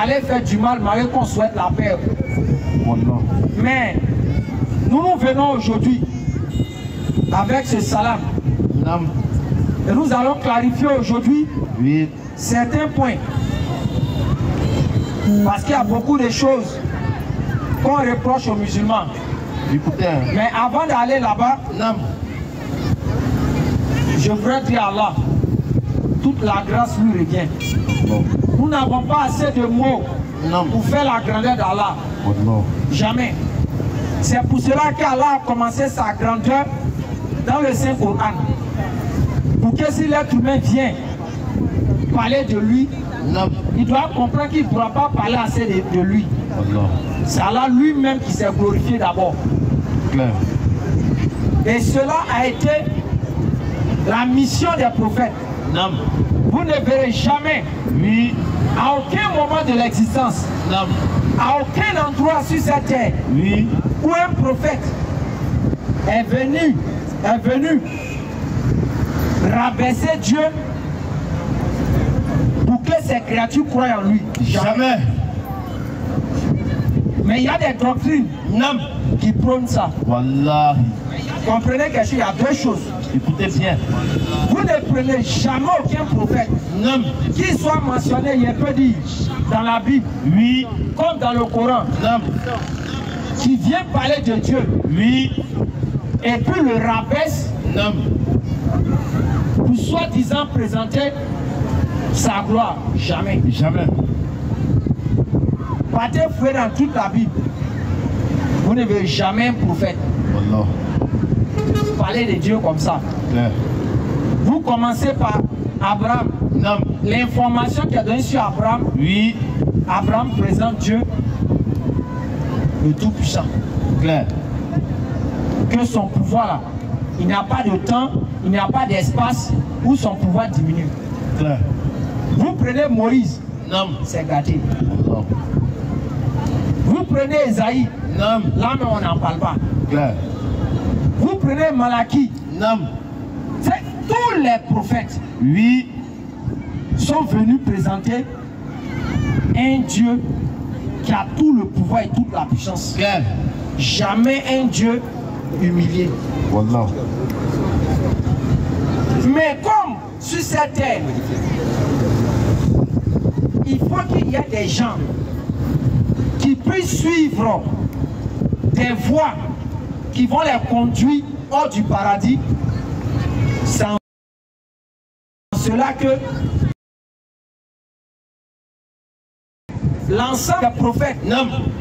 aller faire du mal malgré qu'on souhaite la paix. Mais nous venons aujourd'hui avec ce salam. Et nous allons clarifier aujourd'hui certains points. Parce qu'il y a beaucoup de choses qu'on reproche aux musulmans. Mais avant d'aller là-bas, je voudrais dire à Allah, toute la grâce lui revient. Nous n'avons pas assez de mots pour faire la grandeur d'Allah. Jamais. C'est pour cela qu'Allah a commencé sa grandeur dans le Saint-Coran. Pour que si l'être humain vient parler de lui, il doit comprendre qu'il ne pourra pas parler assez de lui. C'est Allah lui-même qui s'est glorifié d'abord. Et cela a été la mission des prophètes. Vous ne verrez jamais, à aucun moment de l'existence, à aucun endroit sur cette terre, où un prophète est venu rabaisser Dieu pour que ses créatures croient en lui. Jamais. Mais il y a des doctrines qui prônent ça. Wallahi. Comprenez quelque chose, il y a deux choses. Écoutez bien. Vous ne prenez jamais aucun prophète qui soit mentionné, il peut dire, dans la Bible, comme dans le Coran, qui vient parler de Dieu, et puis le rabaisse, pour soi-disant présenter sa gloire. Jamais. Jamais. Partez fouiller dans toute la Bible. Vous ne verrez jamais un prophète parler de Dieu comme ça. Vous commencez par Abraham. L'information qui est donnée sur Abraham. Abraham présente Dieu, le Tout-Puissant. Que son pouvoir là, il n'y a pas de temps, il n'y a pas d'espace où son pouvoir diminue. Vous prenez Moïse, c'est gâté. Vous prenez Esaïe, là mais on n'en parle pas. Vous prenez Malaki, tous les prophètes sont venus présenter un Dieu qui a tout le pouvoir et toute la puissance. Jamais un Dieu humilié. Mais comme sur cette terre, il faut qu'il y ait des gens qui puissent suivre des voies qui vont les conduire hors du paradis. C'est en cela que l'ensemble des prophètes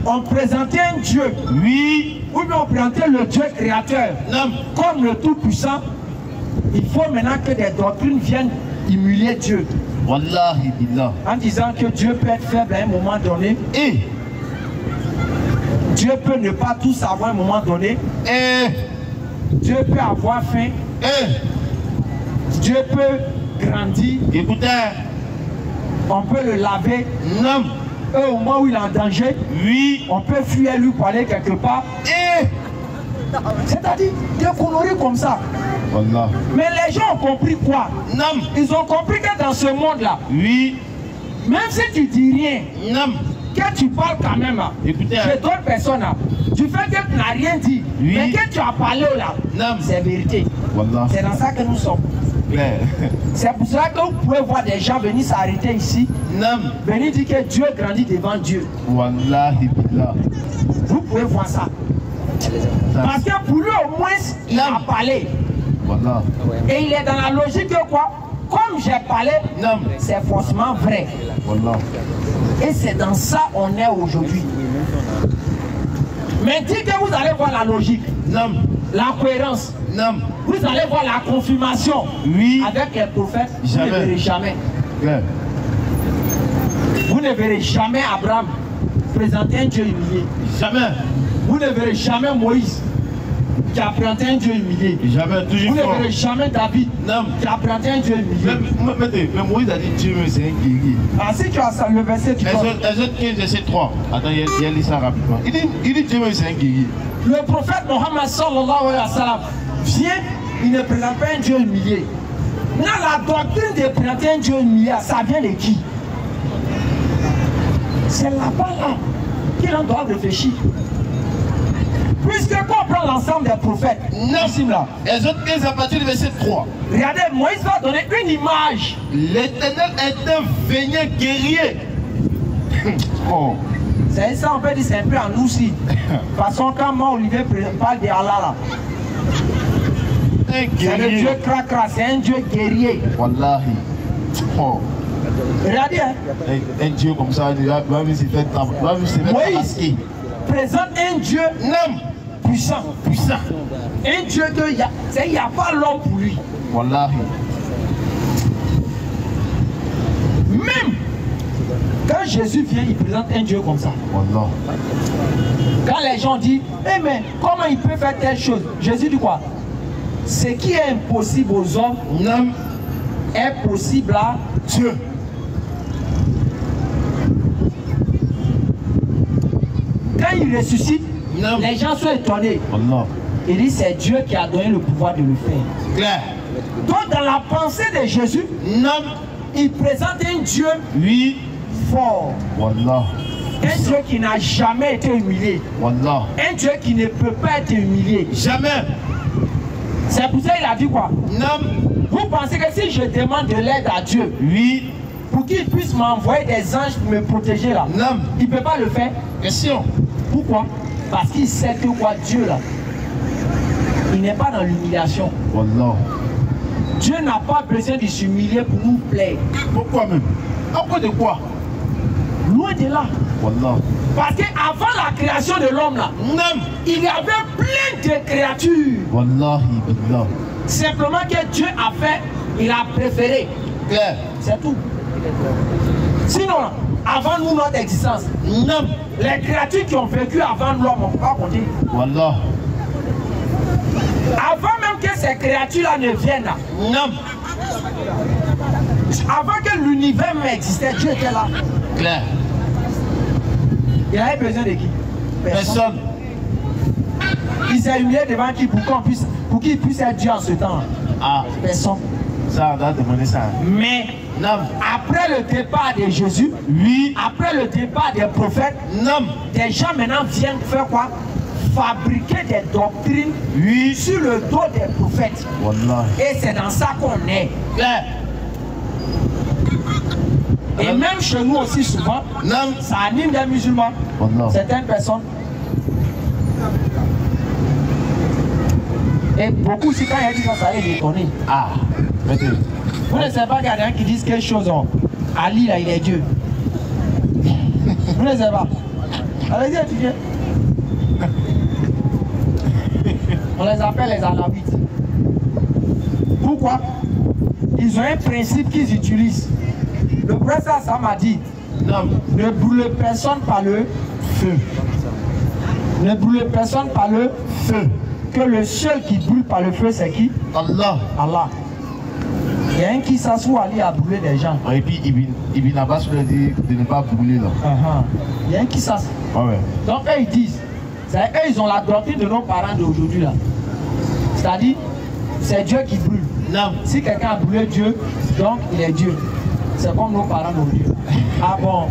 ont présenté un Dieu, ou bien ont présenté le Dieu créateur comme le Tout-Puissant. Il faut maintenant que des doctrines viennent humilier Dieu. Wallahi billah. En disant que Dieu peut être faible à un moment donné. Et Dieu peut ne pas tout savoir à un moment donné. Et Dieu peut avoir faim. Et Dieu peut grandir. Écoutez, on peut le laver. Et au moment où il est en danger, on peut fuir lui pour aller quelque part. Et c'est-à-dire des conneries comme ça. Mais les gens ont compris quoi? Ils ont compris que dans ce monde-là, même si tu dis rien, que tu parles quand même chez d'autres personnes, du fait que tu n'as rien dit, mais que tu as parlé là, c'est vérité. C'est dans ça que nous sommes. C'est pour cela que vous pouvez voir des gens venir s'arrêter ici, venir dire que Dieu grandit devant Dieu. Vous pouvez voir ça. Parce que pour lui au moins, il a parlé. Et il est dans la logique que quoi? Comme j'ai parlé, c'est forcément vrai. Et c'est dans ça qu'on est aujourd'hui. Mais dites que vous allez voir la logique, la cohérence, vous allez voir la confirmation avec les prophètes, vous ne verrez jamais. Vous ne verrez jamais Abraham présenter un Dieu humilié. Jamais. Vous ne verrez jamais Moïse qui a présenté un Dieu humilié. Jamais, toujours. Vous ne verrez jamais David qui a présenté un Dieu humilié. Mais Moïse a dit Dieu, c'est un guerrier. Ah, si tu as ça, le verset, tu vois. Exode 15, verset 3. Attends, il y a lu ça rapidement. Il dit Dieu, c'est un guerrier. Le prophète Mohammed sallallahu alayhi wa sallam vient, il ne présente pas un Dieu humilié. Là, la doctrine de présenter un Dieu humilié, ça vient de qui? C'est là-bas là qu'il en doit réfléchir. Puisque quand on prend l'ensemble des prophètes, là, Exode 15 à partir du verset 3. Regardez, Moïse va donner une image. L'Éternel est un vaillant guerrier. Oh. C'est ça, on peut dire, c'est un peu en nous aussi. De toute façon, quand moi, Olivier parle de Allah là, c'est le Dieu cracra, c'est un Dieu guerrier. Wallahi. Oh. Regardez, hein. Un Dieu comme ça, il va se faire Moïse présente un Dieu puissant. Un Dieu que il n'y a pas l'homme pour lui. Wallahi. Même quand Jésus vient, il présente un Dieu comme ça. Wallah. Quand les gens disent, eh mais comment il peut faire telle chose? Jésus dit quoi? Ce qui est impossible aux hommes est possible à Dieu. Quand il ressuscite, les gens sont étonnés. Allah. Il dit c'est Dieu qui a donné le pouvoir de le faire. Claire. Donc dans la pensée de Jésus, il présente un Dieu fort. Wallah. Un Dieu qui n'a jamais été humilié. Wallah. Un Dieu qui ne peut pas être humilié. Jamais. C'est pour ça qu'il a dit quoi? Vous pensez que si je demande de l'aide à Dieu, pour qu'il puisse m'envoyer des anges pour me protéger là, il ne peut pas le faire? Question. Pourquoi? Parce qu'il sait que quoi, Dieu là, il n'est pas dans l'humiliation. Wallah. Dieu n'a pas besoin de s'humilier pour nous plaire. Pourquoi même? À cause de quoi? Loin de là. Wallah. Parce qu'avant la création de l'homme là, il y avait plein de créatures. Wallahi billah. Simplement que Dieu a fait, il a préféré. C'est tout. Sinon, avant nous, notre existence, les créatures qui ont vécu avant l'homme, on ne peut pas compter. Wallah. Avant même que ces créatures-là ne viennent là, avant que l'univers existait, Dieu était là. Claire. Il avait besoin de qui? Personne. Il s'est humilié devant qui pour qu'il puisse être Dieu en ce temps? Personne. Ça, on doit demander ça. Mais après le départ de Jésus, après le départ des prophètes, des gens maintenant viennent faire quoi? Fabriquer des doctrines sur le dos des prophètes. Wallah. Et c'est dans ça qu'on est. Et même chez nous aussi souvent, ça anime des musulmans. Wallah. Certaines personnes. Et beaucoup, si quand il y a dit ça, ça les étonner. Vous ne savez pas qu'il y a des gens qui disent quelque chose. Ali, là, il est Dieu. Vous ne savez pas. Allez-y, étudiez. On les appelle les alawites. Pourquoi? Ils ont un principe qu'ils utilisent. Le professeur Sam m'a dit, ne brûlez personne par le feu. Ne brûlez personne par le feu. Que le seul qui brûle par le feu, c'est qui? Allah. Allah. Il y a un qui s'assoit à aller à brûler des gens. Et puis Ibn Abbas lui a dit de ne pas brûler là. Il y a un qui s'assoit. Donc eux ils disent, eux ils ont la doctrine de nos parents d'aujourd'hui là. C'est-à-dire, c'est Dieu qui brûle. Si quelqu'un a brûlé Dieu, donc il est Dieu. C'est comme nos parents d'aujourd'hui. Ah bon.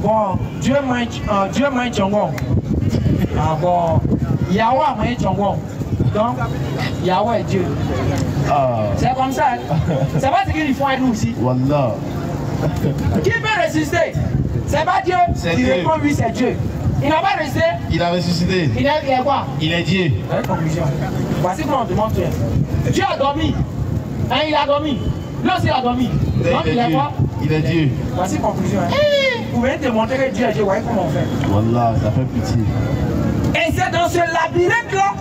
Bon, Dieu m'a Tchongon. Ah bon. Yahweh m'a Tchongon. Donc, Yahweh est Dieu. C'est comme ça. C'est pas ce qu'ils font avec nous aussi. Wallah. Qui peut résister? C'est pas Dieu qui répond oui, c'est Dieu. Il n'a pas resté. Il a ressuscité. Il est quoi? Il est Dieu. Conclusion. Voici comment on demande Dieu. Dieu a dormi. Il a dormi. Lui aussi il a dormi. Donc il est quoi? Il est Dieu. Voici conclusion. Vous venez de montrer que Dieu est Dieu. Voyez comment on fait. Wallah, ça fait pitié. Et c'est dans ce labyrinthe-là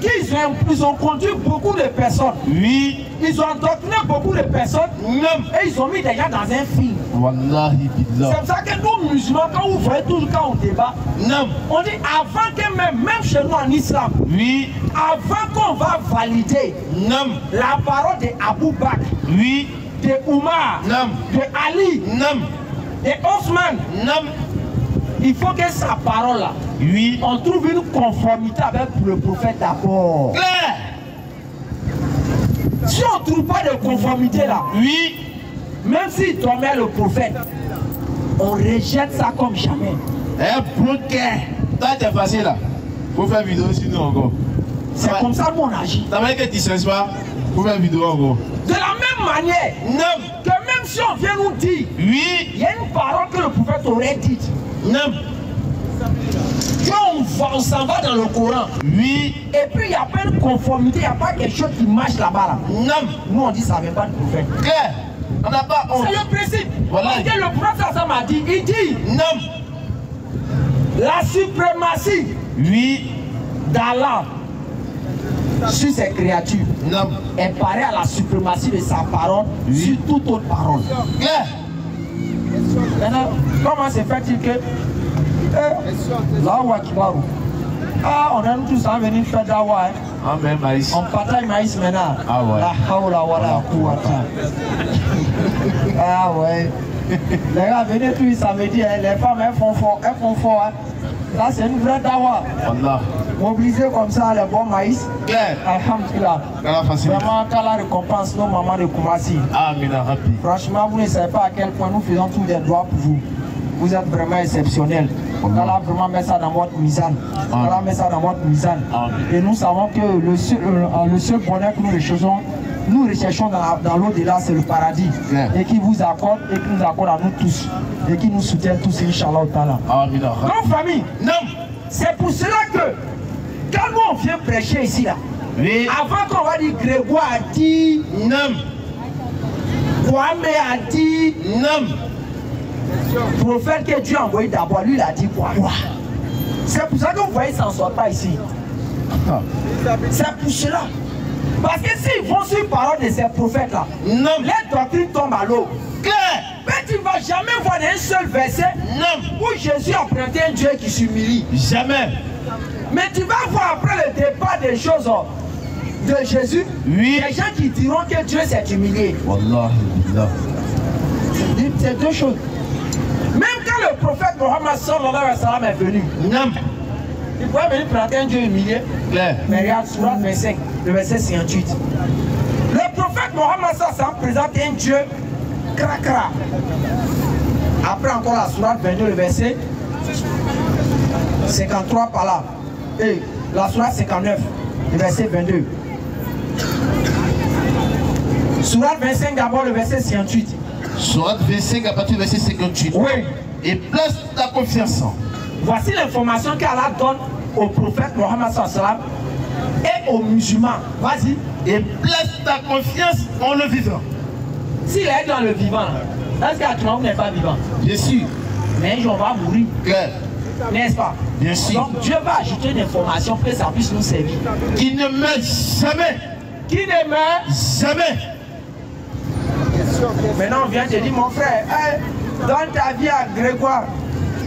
qu'ils ont conduit beaucoup de personnes. Ils ont endoctriné beaucoup de personnes. Et ils ont mis des gens dans un film. Wallahi billah. C'est pour ça que nous, musulmans, quand vous voyez toujours quand on débat, on dit avant que même chez nous en islam, avant qu'on va valider la parole de Abou Bakr, de Oumar, de Ali, de Osman, il faut que sa parole là, on trouve une conformité avec le prophète d'abord. Si on ne trouve pas de conformité là, même s'il tombait le prophète, On rejette ça comme jamais. Toi, tu es facile là. Faut faire vidéo sinon encore. C'est comme ça qu'on agit. Ça veut dire que tu ne sais pas. Faut faire vidéo encore. De la même manière, Non. que même si on vient nous dire, Oui. il y a une parole que le prophète aurait dite. Non. On s'en va dans le Coran. Oui. Et puis il n'y a pas une conformité, il n'y a pas quelque chose qui marche là-bas. Là. Non. Nous on dit ça ne vient pas du prophète. Claire. On n'a pas honte. C'est le principe. Voilà. Parce que le prophète ça m'a dit, il dit Non. la suprématie Oui. d'Allah sur ses créatures Non. est pareille à la suprématie de sa parole sur toute autre parole. Claire. Maintenant, comment se fait-il que là où ah, on aime tous à venir faire dawa. Amen, maïs. On partage maïs maintenant. Ah ouais. La hawla wala quwwata. Ah ouais. Les gars, venez tous samedi, hein. Les femmes elles font fort. Hein. Là c'est une vraie dawa. Allah. Mobiliser comme ça les bons maïs. Claire. Alhamdulillah. Vraiment, qu'Allah récompense nos mamans de Koumassi. Amen, Rabbi. Franchement, vous ne savez pas à quel point nous faisons tous des doigts pour vous. Vous êtes vraiment exceptionnels. Allah vraiment met ça dans votre misane. Allah met ça dans votre misane. Et nous savons que le seul bonheur que nous recherchons dans l'au-delà, c'est le paradis. Et qui vous accorde, et qui nous accorde à nous tous. Et qui nous soutient tous, Inch'Allah ta'ala. Donc famille, non. C'est pour cela que quand nous on vient prêcher ici là, oui. Avant qu'on va dire Grégoire a dit non, Kwame a dit non, prophète que Dieu a envoyé d'abord, lui il a dit quoi? C'est pour ça que vous voyez, ça ne sort pas ici. C'est pour cela. Parce que s'ils vont sur la parole de ces prophètes là, non. Les doctrines tombent à l'eau. Mais tu ne vas jamais voir un seul verset où Jésus a prêté un Dieu qui s'humilie. Jamais. Mais tu vas voir après le départ des choses de Jésus, oui. Des gens qui diront que Dieu s'est humilié. Wallah. C'est deux choses. Même quand le prophète Mohammed sallallahu alayhi wa sallam est venu, il pouvait venir prêter un Dieu humilié. Mais regarde, Surat 25, le verset 58. Le prophète Mohammed sallallahu alayhi wa sallam présente un Dieu cracra. Après encore la Surat 22, le verset 53 par là. Et la Surat 59, le verset 22. Surat 25 d'abord, le verset 58. Surat 25 à partir du verset 58. Oui. Et place ta confiance. Voici l'information qu'Allah donne au prophète Mohammed sallallahu alayhi wa sallam et aux musulmans. Vas-y. Et place ta confiance en le vivant. S'il est dans le vivant, est-ce qu'actuellement vous n'êtes pas vivant? Bien sûr. Mais un jour on va mourir. N'est-ce pas? Bien sûr. Donc Dieu va ajouter une information pour que ça puisse nous servir. Qui ne meurt jamais. Qui ne meurt jamais. Maintenant on vient te dire, mon frère, hey, donne ta vie à Grégoire,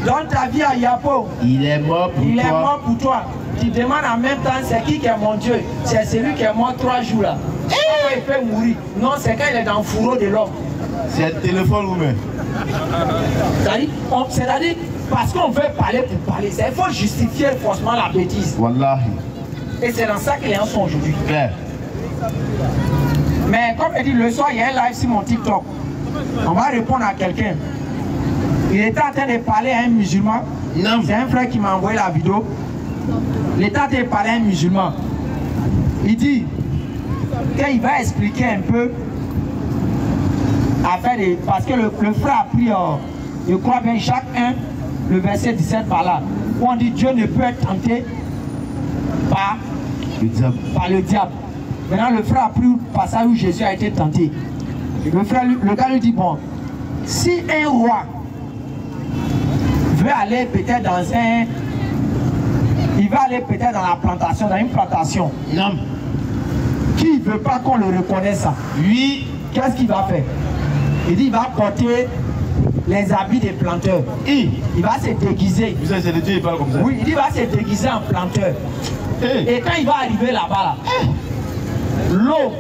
donne ta vie à Yapo. Il est mort pour toi. Il est mort pour toi. Tu demandes en même temps, c'est qui est mon Dieu? C'est celui qui est mort 3 jours là. Pourquoi il peut mourir? Non, c'est quand il est dans le fourreau de l'homme. C'est le téléphone ou même. C'est-à-dire, parce qu'on veut parler pour parler, il faut justifier forcément la bêtise. Wallahi. Et c'est dans ça que les gens sont aujourd'hui. Mais comme je dis, le soir, il y a un live sur mon TikTok. On va répondre à quelqu'un. Il était en train de parler à un musulman. C'est un frère qui m'a envoyé la vidéo. Il était en train de parler à un musulman. Il dit qu'il va expliquer un peu parce que le frère a pris, je crois bien, Jacques 1, le verset 17 par là, où on dit Dieu ne peut être tenté par le diable. Maintenant, le frère a pris le passage où Jésus a été tenté. Le gars lui dit, bon, si un roi veut aller peut-être dans un... Il va aller peut-être dans la plantation, dans une plantation. Non. Qui ne veut pas qu'on le reconnaisse ça? Lui, qu'est-ce qu'il va faire? Il dit, il va porter les habits des planteurs. Il va se déguiser. Vous savez, c'est le Dieu, il parle comme ça. Oui, il dit, il va se déguiser en planteur. Et quand il va arriver là-bas, l'eau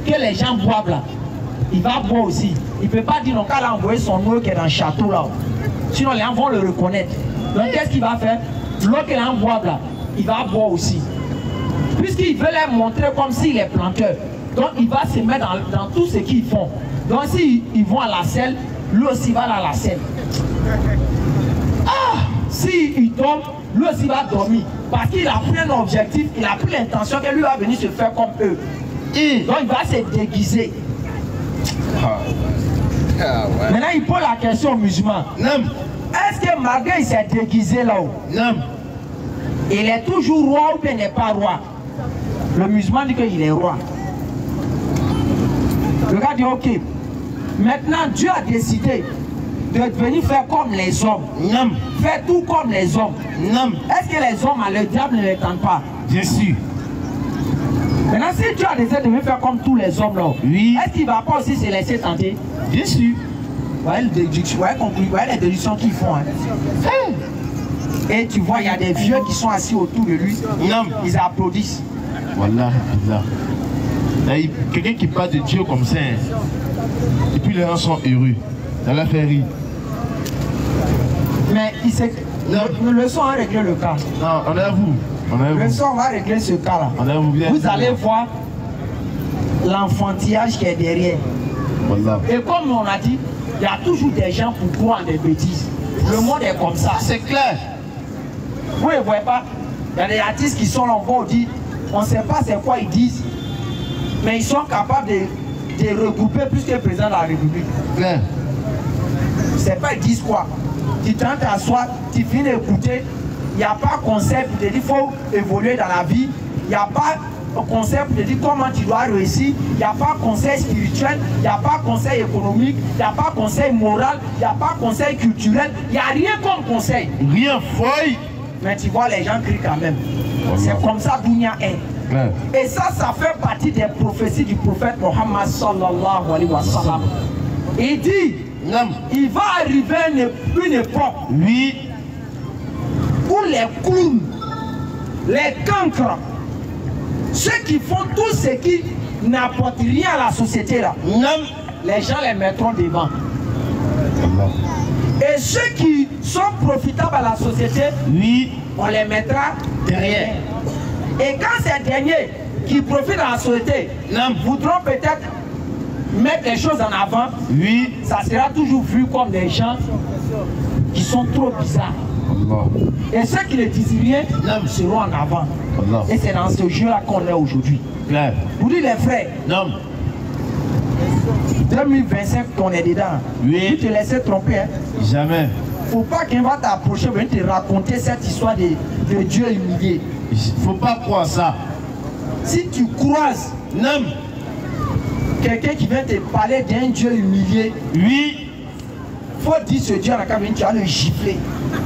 que les gens boivent là, il va boire aussi. Il ne peut pas dire, non, qu'elle a envoyé son eau qui est dans le château là. Sinon, les gens vont le reconnaître. Donc, qu'est-ce qu'il va faire? L'eau que les gens boivent là, il va boire aussi. Puisqu'il veut les montrer comme s'il est planteur. Donc, il va se mettre dans tout ce qu'ils font. Donc, s'ils vont à la selle, lui aussi va dans la scène. Ah, si il tombe, lui aussi va dormir. Parce qu'il a pris un objectif, il a pris l'intention que lui va venir se faire comme eux. Donc il va se déguiser. Maintenant il pose la question aux musulmans. Est-ce que malgré il s'est déguisé là-haut, il est toujours roi ou bien il n'est pas roi? Le musulman dit qu'il est roi. Le gars dit ok. Maintenant Dieu a décidé de venir faire comme les hommes. Faire tout comme les hommes. Est-ce que les hommes, le diable ne les tente pas? Bien sûr. Maintenant si Dieu a décidé de venir faire comme tous les hommes là, est-ce qu'il ne va pas aussi se laisser tenter? Bien sûr. Vous voyez les déductions qu'ils font. Hein? Et tu vois, il y a des vieux qui sont assis autour de lui. Ils applaudissent. Voilà, quelqu'un qui parle de Dieu comme ça, hein. Et puis les gens sont heureux. Ça l'a fait rire. Mais le son a réglé le cas. Non, on est à vous. Le son va régler ce cas-là. Vous allez voir l'enfantillage qui est derrière. Voilà. Et comme on a dit, il y a toujours des gens pour croire des bêtises. Le monde est comme ça. C'est clair. Vous ne voyez pas? Il y a des artistes qui sont là, on dit, on ne sait pas c'est quoi ils disent, mais ils sont capables de regrouper plus que le président de la République. Clair. C'est pas ils disent quoi. Tu t'en t'assois, tu finis d'écouter, il n'y a pas conseil pour te dire qu'il faut évoluer dans la vie, il n'y a pas conseil pour te dire comment tu dois réussir, il n'y a pas conseil spirituel, il n'y a pas conseil économique, il n'y a pas conseil moral, il n'y a pas conseil culturel, il n'y a rien comme conseil. Rien, foy. Mais tu vois, les gens crient quand même. C'est comme ça Dunia est. Ouais. Et ça fait partie des prophéties du prophète Mohammed sallallahu alayhi wa sallam. Il dit, il va arriver une époque où les clowns, les cancres, ceux qui font tout ce qui n'apporte rien à la société là, les gens les mettront devant. Et ceux qui sont profitables à la société, on les mettra derrière. Et quand ces derniers qui profitent à la société voudront peut-être mettre les choses en avant, ça sera toujours vu comme des gens qui sont trop bizarres. Et ceux qui ne disent rien seront en avant. Et c'est dans ce jeu-là qu'on est aujourd'hui. Vous dites les frères, 2025 qu'on est dedans, tu te laisses tromper. Hein? Jamais. Faut pas qu'il va t'approcher, venir te raconter cette histoire de Dieu humilié. Faut pas croire ça. Si tu croises quelqu'un qui vient te parler d'un Dieu humilié, faut dire ce Dieu à la cabine, tu vas le gifler.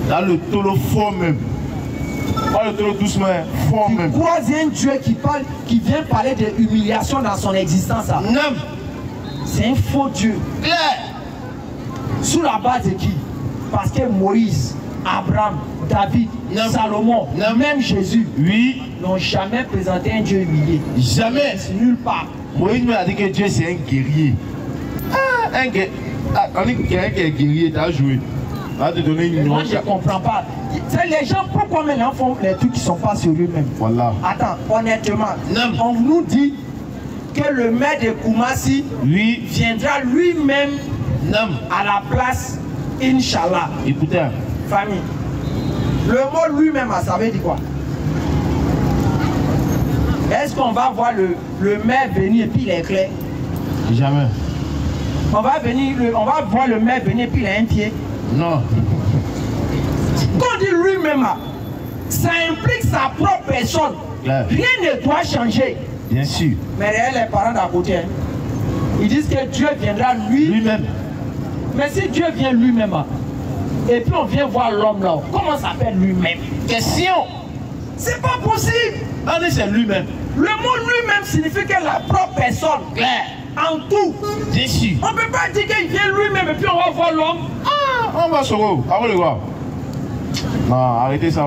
Dans le tolo fort même. Pas le tolo doucement, fort même. Tu croises un Dieu qui vient parler de humiliation dans son existence. C'est un faux Dieu. Sous la base de qui? Parce que Moïse, Abraham, David, Salomon, même Jésus, n'ont jamais présenté un Dieu humilié. Jamais. Nulle part. Moïse m'a dit que Dieu c'est un guerrier. Un guerrier. On dit qu'il y a un guerrier, t'as joué. Va te donner une Moi je ne comprends pas. Les gens, pourquoi maintenant font les trucs qui ne sont pas sur eux-mêmes? Voilà. Attends, honnêtement, on nous dit que le maire de Koumassi viendra lui-même à la place, Inch'Allah. Écoutez, famille, le mot lui-même, ça veut dire quoi? Est-ce qu'on va voir le maire venir et puis il est clair? Jamais. On va voir le maire venir et puis il a un pied? Non. Quand on dit lui-même, ça implique sa propre personne. Rien ne doit changer. Bien sûr. Mais les parents d'à côté, hein, ils disent que Dieu viendra lui-même. Mais si Dieu vient lui-même, et puis on vient voir l'homme là, comment ça s'appelle lui-même? Question. C'est pas possible. On dit c'est lui-même. Le mot lui-même signifie que la propre personne, en tout. Bien sûr. On ne peut pas dire qu'il vient lui-même et puis on va voir l'homme. On va se voir. Avant de voir. Non, arrêtez ça.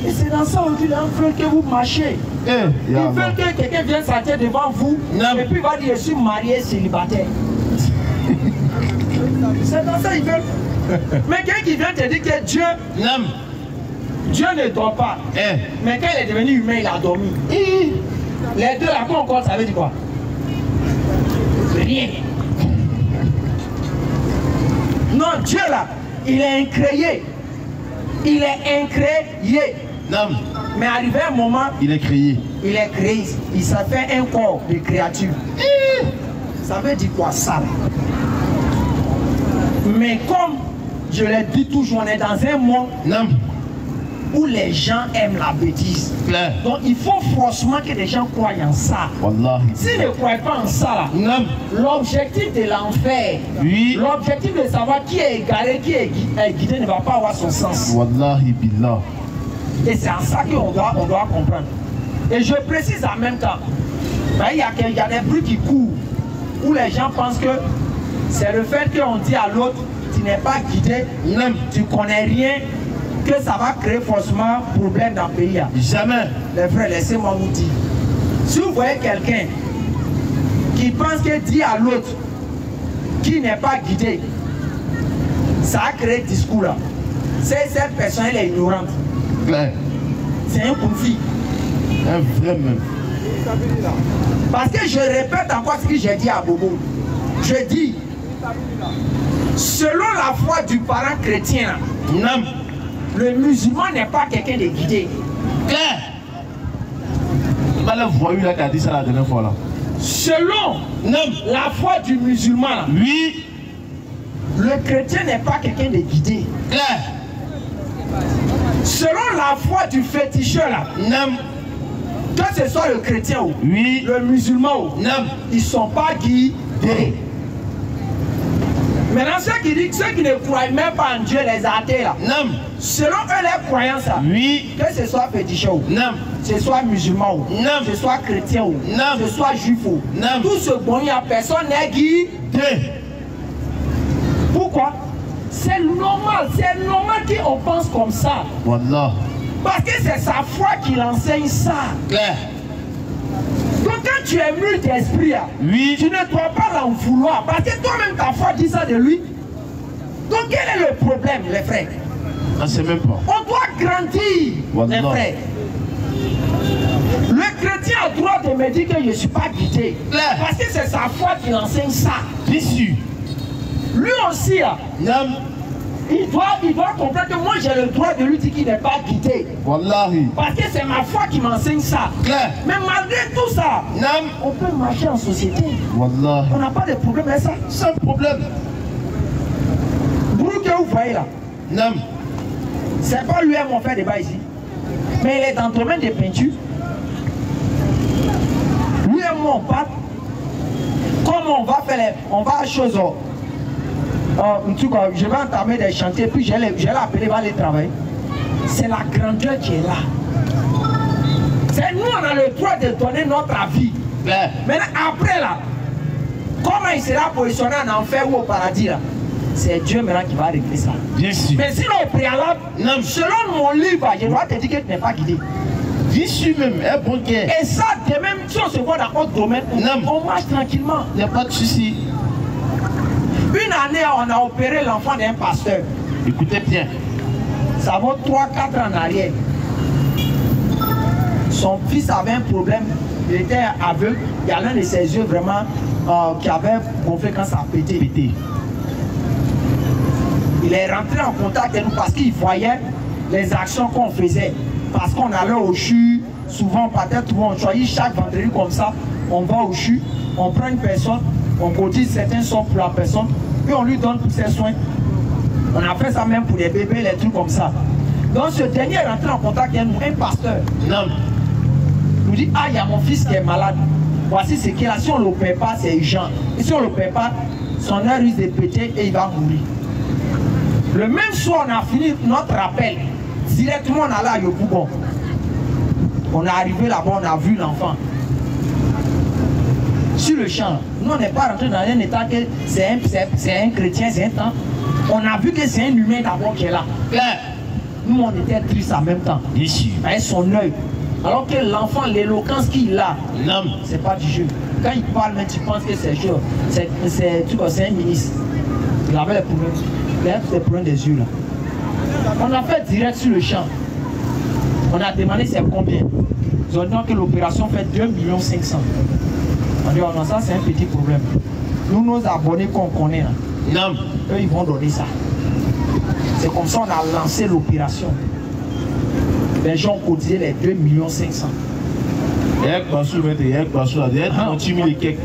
Et c'est dans ça aujourd'hui, ils veulent que vous marchez. Ils veulent que quelqu'un vienne s'arrêter devant vous et puis il va dire je suis marié célibataire. C'est dans ça ils veulent. Mais quelqu'un qui vient te dire que Dieu ne dort pas. Mais quand il est devenu humain, il a dormi. Les deux là, quoi encore, ça veut dire quoi? Rien. Non, Dieu là, il est incréé. Il est incréé. Non. Mais arrivé un moment, il est créé. Il est créé. Il s'est fait un corps de créature. Ça veut dire quoi ça? Mais comme je l'ai dit toujours, on est dans un monde où les gens aiment la bêtise. Claire. Donc il faut forcément que les gens croient en ça. Wallah. S'ils ne croient pas en ça, l'objectif de l'enfer, l'objectif de savoir qui est égaré, qui est guidé ne va pas avoir son sens. Wallahi billah. Et c'est en ça qu'on doit comprendre. Et je précise en même temps, il y a des bruits qui courent où les gens pensent que c'est le fait qu'on dit à l'autre, tu n'es pas guidé, tu ne connais rien, que ça va créer forcément problème dans le pays. Jamais. Les frères, laissez-moi vous dire. Si vous voyez quelqu'un qui pense que dit à l'autre qui n'est pas guidé, ça a créé ce discours là. Cette personne elle est ignorante. C'est un conflit. Un vrai même. Parce que je répète encore ce que j'ai dit à Bobo. Je dis, selon la foi du parent chrétien, le musulman n'est pas quelqu'un de guidé. Claire. Pas le voyou là qui a dit ça la dernière fois là. Selon la foi du musulman, oui, le chrétien n'est pas quelqu'un de guidé. Claire. Selon la foi du féticheur là, que ce soit le chrétien ou le musulman, ils ne sont pas guidés. Maintenant, ceux qui ne croient même pas en Dieu, les athées là, selon eux, les croyances, que ce soit féticheur ou, ce soit musulman ou, ce soit chrétien ou, ce soit juif ou, tout ce bon, il n'y a personne n'est guidé. Pourquoi? C'est normal qu'on pense comme ça. Wallah. Parce que c'est sa foi qui l'enseigne ça. Claire. Donc quand tu es mûr d'esprit, tu ne dois pas l'en vouloir. Parce que toi-même ta foi dit ça de lui. Donc quel est le problème, les frères? On ne sait même pas. On doit grandir, Wallah. les frères. Le chrétien a le droit de me dire que je ne suis pas guidé. Claire. Parce que c'est sa foi qui l'enseigne ça. Bien sûr. Lui aussi, il doit comprendre que moi j'ai le droit de lui dire qu'il n'est pas guidé. Wallahi. Parce que c'est ma foi qui m'enseigne ça. Claire. Mais malgré tout ça, on peut marcher en société. Wallahi. On n'a pas de problème avec ça. Sans problème. Vous que vous voyez là, c'est pas lui mon frère débat ici. Mais il est dans le domaine des peintures. Lui et moi on part. Comment on va faire on va à chose. En tout cas, je vais entamer des chantiers, puis je vais l'appeler, il va aller travailler. C'est la grandeur qui est là. C'est nous, on a le droit de donner notre avis. Maintenant, après là, comment il sera positionné en enfer ou au paradis là, c'est Dieu maintenant qui va régler ça. Bien sûr. Mais sinon, au préalable, selon mon livre, je dois te dire que tu n'es pas guidé. Bien sûr même, un bon guerre. Et ça, de même, si on se voit dans notre domaine, on marche tranquillement. Il n'y a pas de souci. Une année, on a opéré l'enfant d'un pasteur. Écoutez bien. Ça vaut 3-4 ans en arrière. Son fils avait un problème. Il était aveugle. Il y a l'un de ses yeux vraiment qui avait gonflé quand ça a pété. Il est rentré en contact avec nous parce qu'il voyait les actions qu'on faisait. Parce qu'on allait au CHU. Souvent, peut-être, on choisit chaque vendredi comme ça. On va au CHU. On prend une personne. On cotise certains sommes pour la personne, puis on lui donne tous ses soins. On a fait ça même pour les bébés, les trucs comme ça. Donc ce dernier est rentré en contact avec nous, un pasteur. Nous dit, ah, il y a mon fils qui est malade. Voici ce qu'il a. Si on ne l'opère pas, c'est urgent. Et si on ne l'opère pas, son œil risque de péter et il va mourir. Le même soir, on a fini notre appel. Directement, on allait à Yopougon. On est arrivé là-bas, on a vu l'enfant. Sur le champ, nous on n'est pas rentré dans un état que c'est un chrétien, c'est un temps. On a vu que c'est un humain d'abord qui est là. Nous on était tristes en même temps. Bien sûr. Avec son œil. Alors que l'enfant, l'éloquence qu'il a, c'est pas du jeu. Quand il parle, mais tu penses que c'est chaud. C'est un ministre. Il avait les problèmes. Il avait des problèmes des yeux là. On a fait direct sur le champ. On a demandé c'est combien. Ils ont dit que l'opération fait 2 500 000. On dit, oh non, ça c'est un petit problème. Nous, nos abonnés qu'on connaît, là, Non. Eux, ils vont donner ça. C'est comme ça qu'on a lancé l'opération. Les gens ont cotisé les 2 500 000.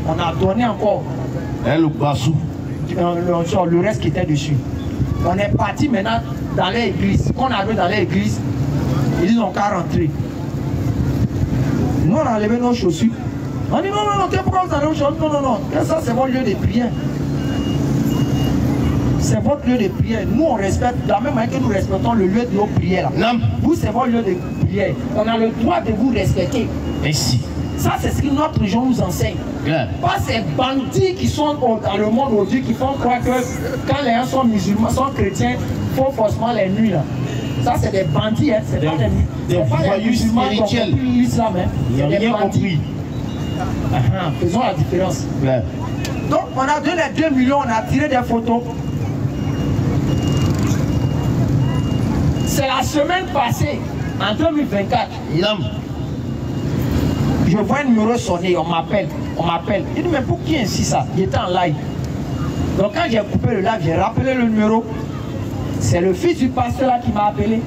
On a donné encore le reste qui était dessus. On est parti maintenant dans l'église. Quand on arrive dans l'église, ils disent on va rentrer. Nous on a enlevé nos chaussures. On dit non, pourquoi vous allez aux chaussures? Non. Ça c'est votre lieu de prière. C'est votre lieu de prière. Nous on respecte, de la même manière que nous respectons le lieu de nos prières. Là. Vous c'est votre lieu de prière. On a le droit de vous respecter. Merci. Ça c'est ce que notre religion nous enseigne. Pas ces bandits qui sont dans le monde aujourd'hui qui font croire que quand les gens sont musulmans, sont chrétiens, il faut forcément les nuire. Ça c'est des bandits, hein. C'est pas des musulmans qui ont compris l'islam. Hein. Ils n'ont rien compris. Faisons la différence. Donc on a donné les 2 millions, on a tiré des photos. C'est la semaine passée, en 2024. Je vois un numéro sonner, on m'appelle. Il dit mais pour qui ainsi ça? Il était en live. Donc quand j'ai coupé le live, j'ai rappelé le numéro. C'est le fils du pasteur là qui m'a appelé.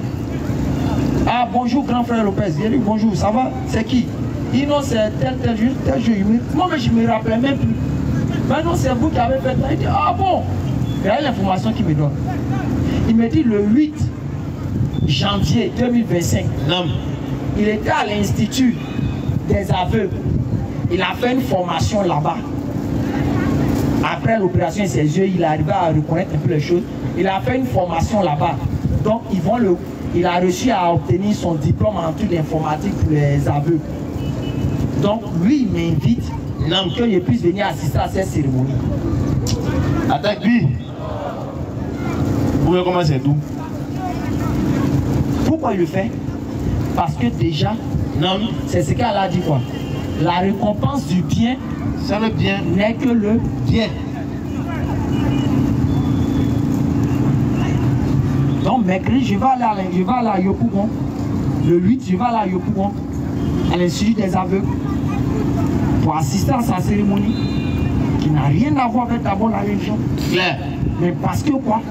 Ah bonjour grand frère Lopez. Il dit bonjour, ça va? C'est qui? Il dit non c'est tel jour. Moi mais je ne me rappelais même plus. Mais non c'est vous qui avez fait ça. Il dit ah bon? Il y a l'information qu'il me donne. Il me dit le 8 janvier 2025. Il était à l'Institut des aveugles. Il a fait une formation là-bas. Après l'opération de ses yeux, il est arrivé à reconnaître un peu les choses. Il a fait une formation là-bas. Donc il a réussi à obtenir son diplôme en études d'informatique pour les aveugles. Donc lui, il m'invite que je puisse venir assister à cette cérémonie. Attends, lui. Vous voyez comment c'est tout? Pourquoi il le fait? Parce que déjà, c'est ce qu'elle a dit quoi. La récompense du bien, ça veut bien, n'est que le bien. Donc mercredi, je vais aller à Yopougon. Le 8, je vais aller à Yopougon, à l'Institut des aveugles, pour assister à sa cérémonie, qui n'a rien à voir avec d'abord la religion. Claire. Mais parce que quoi?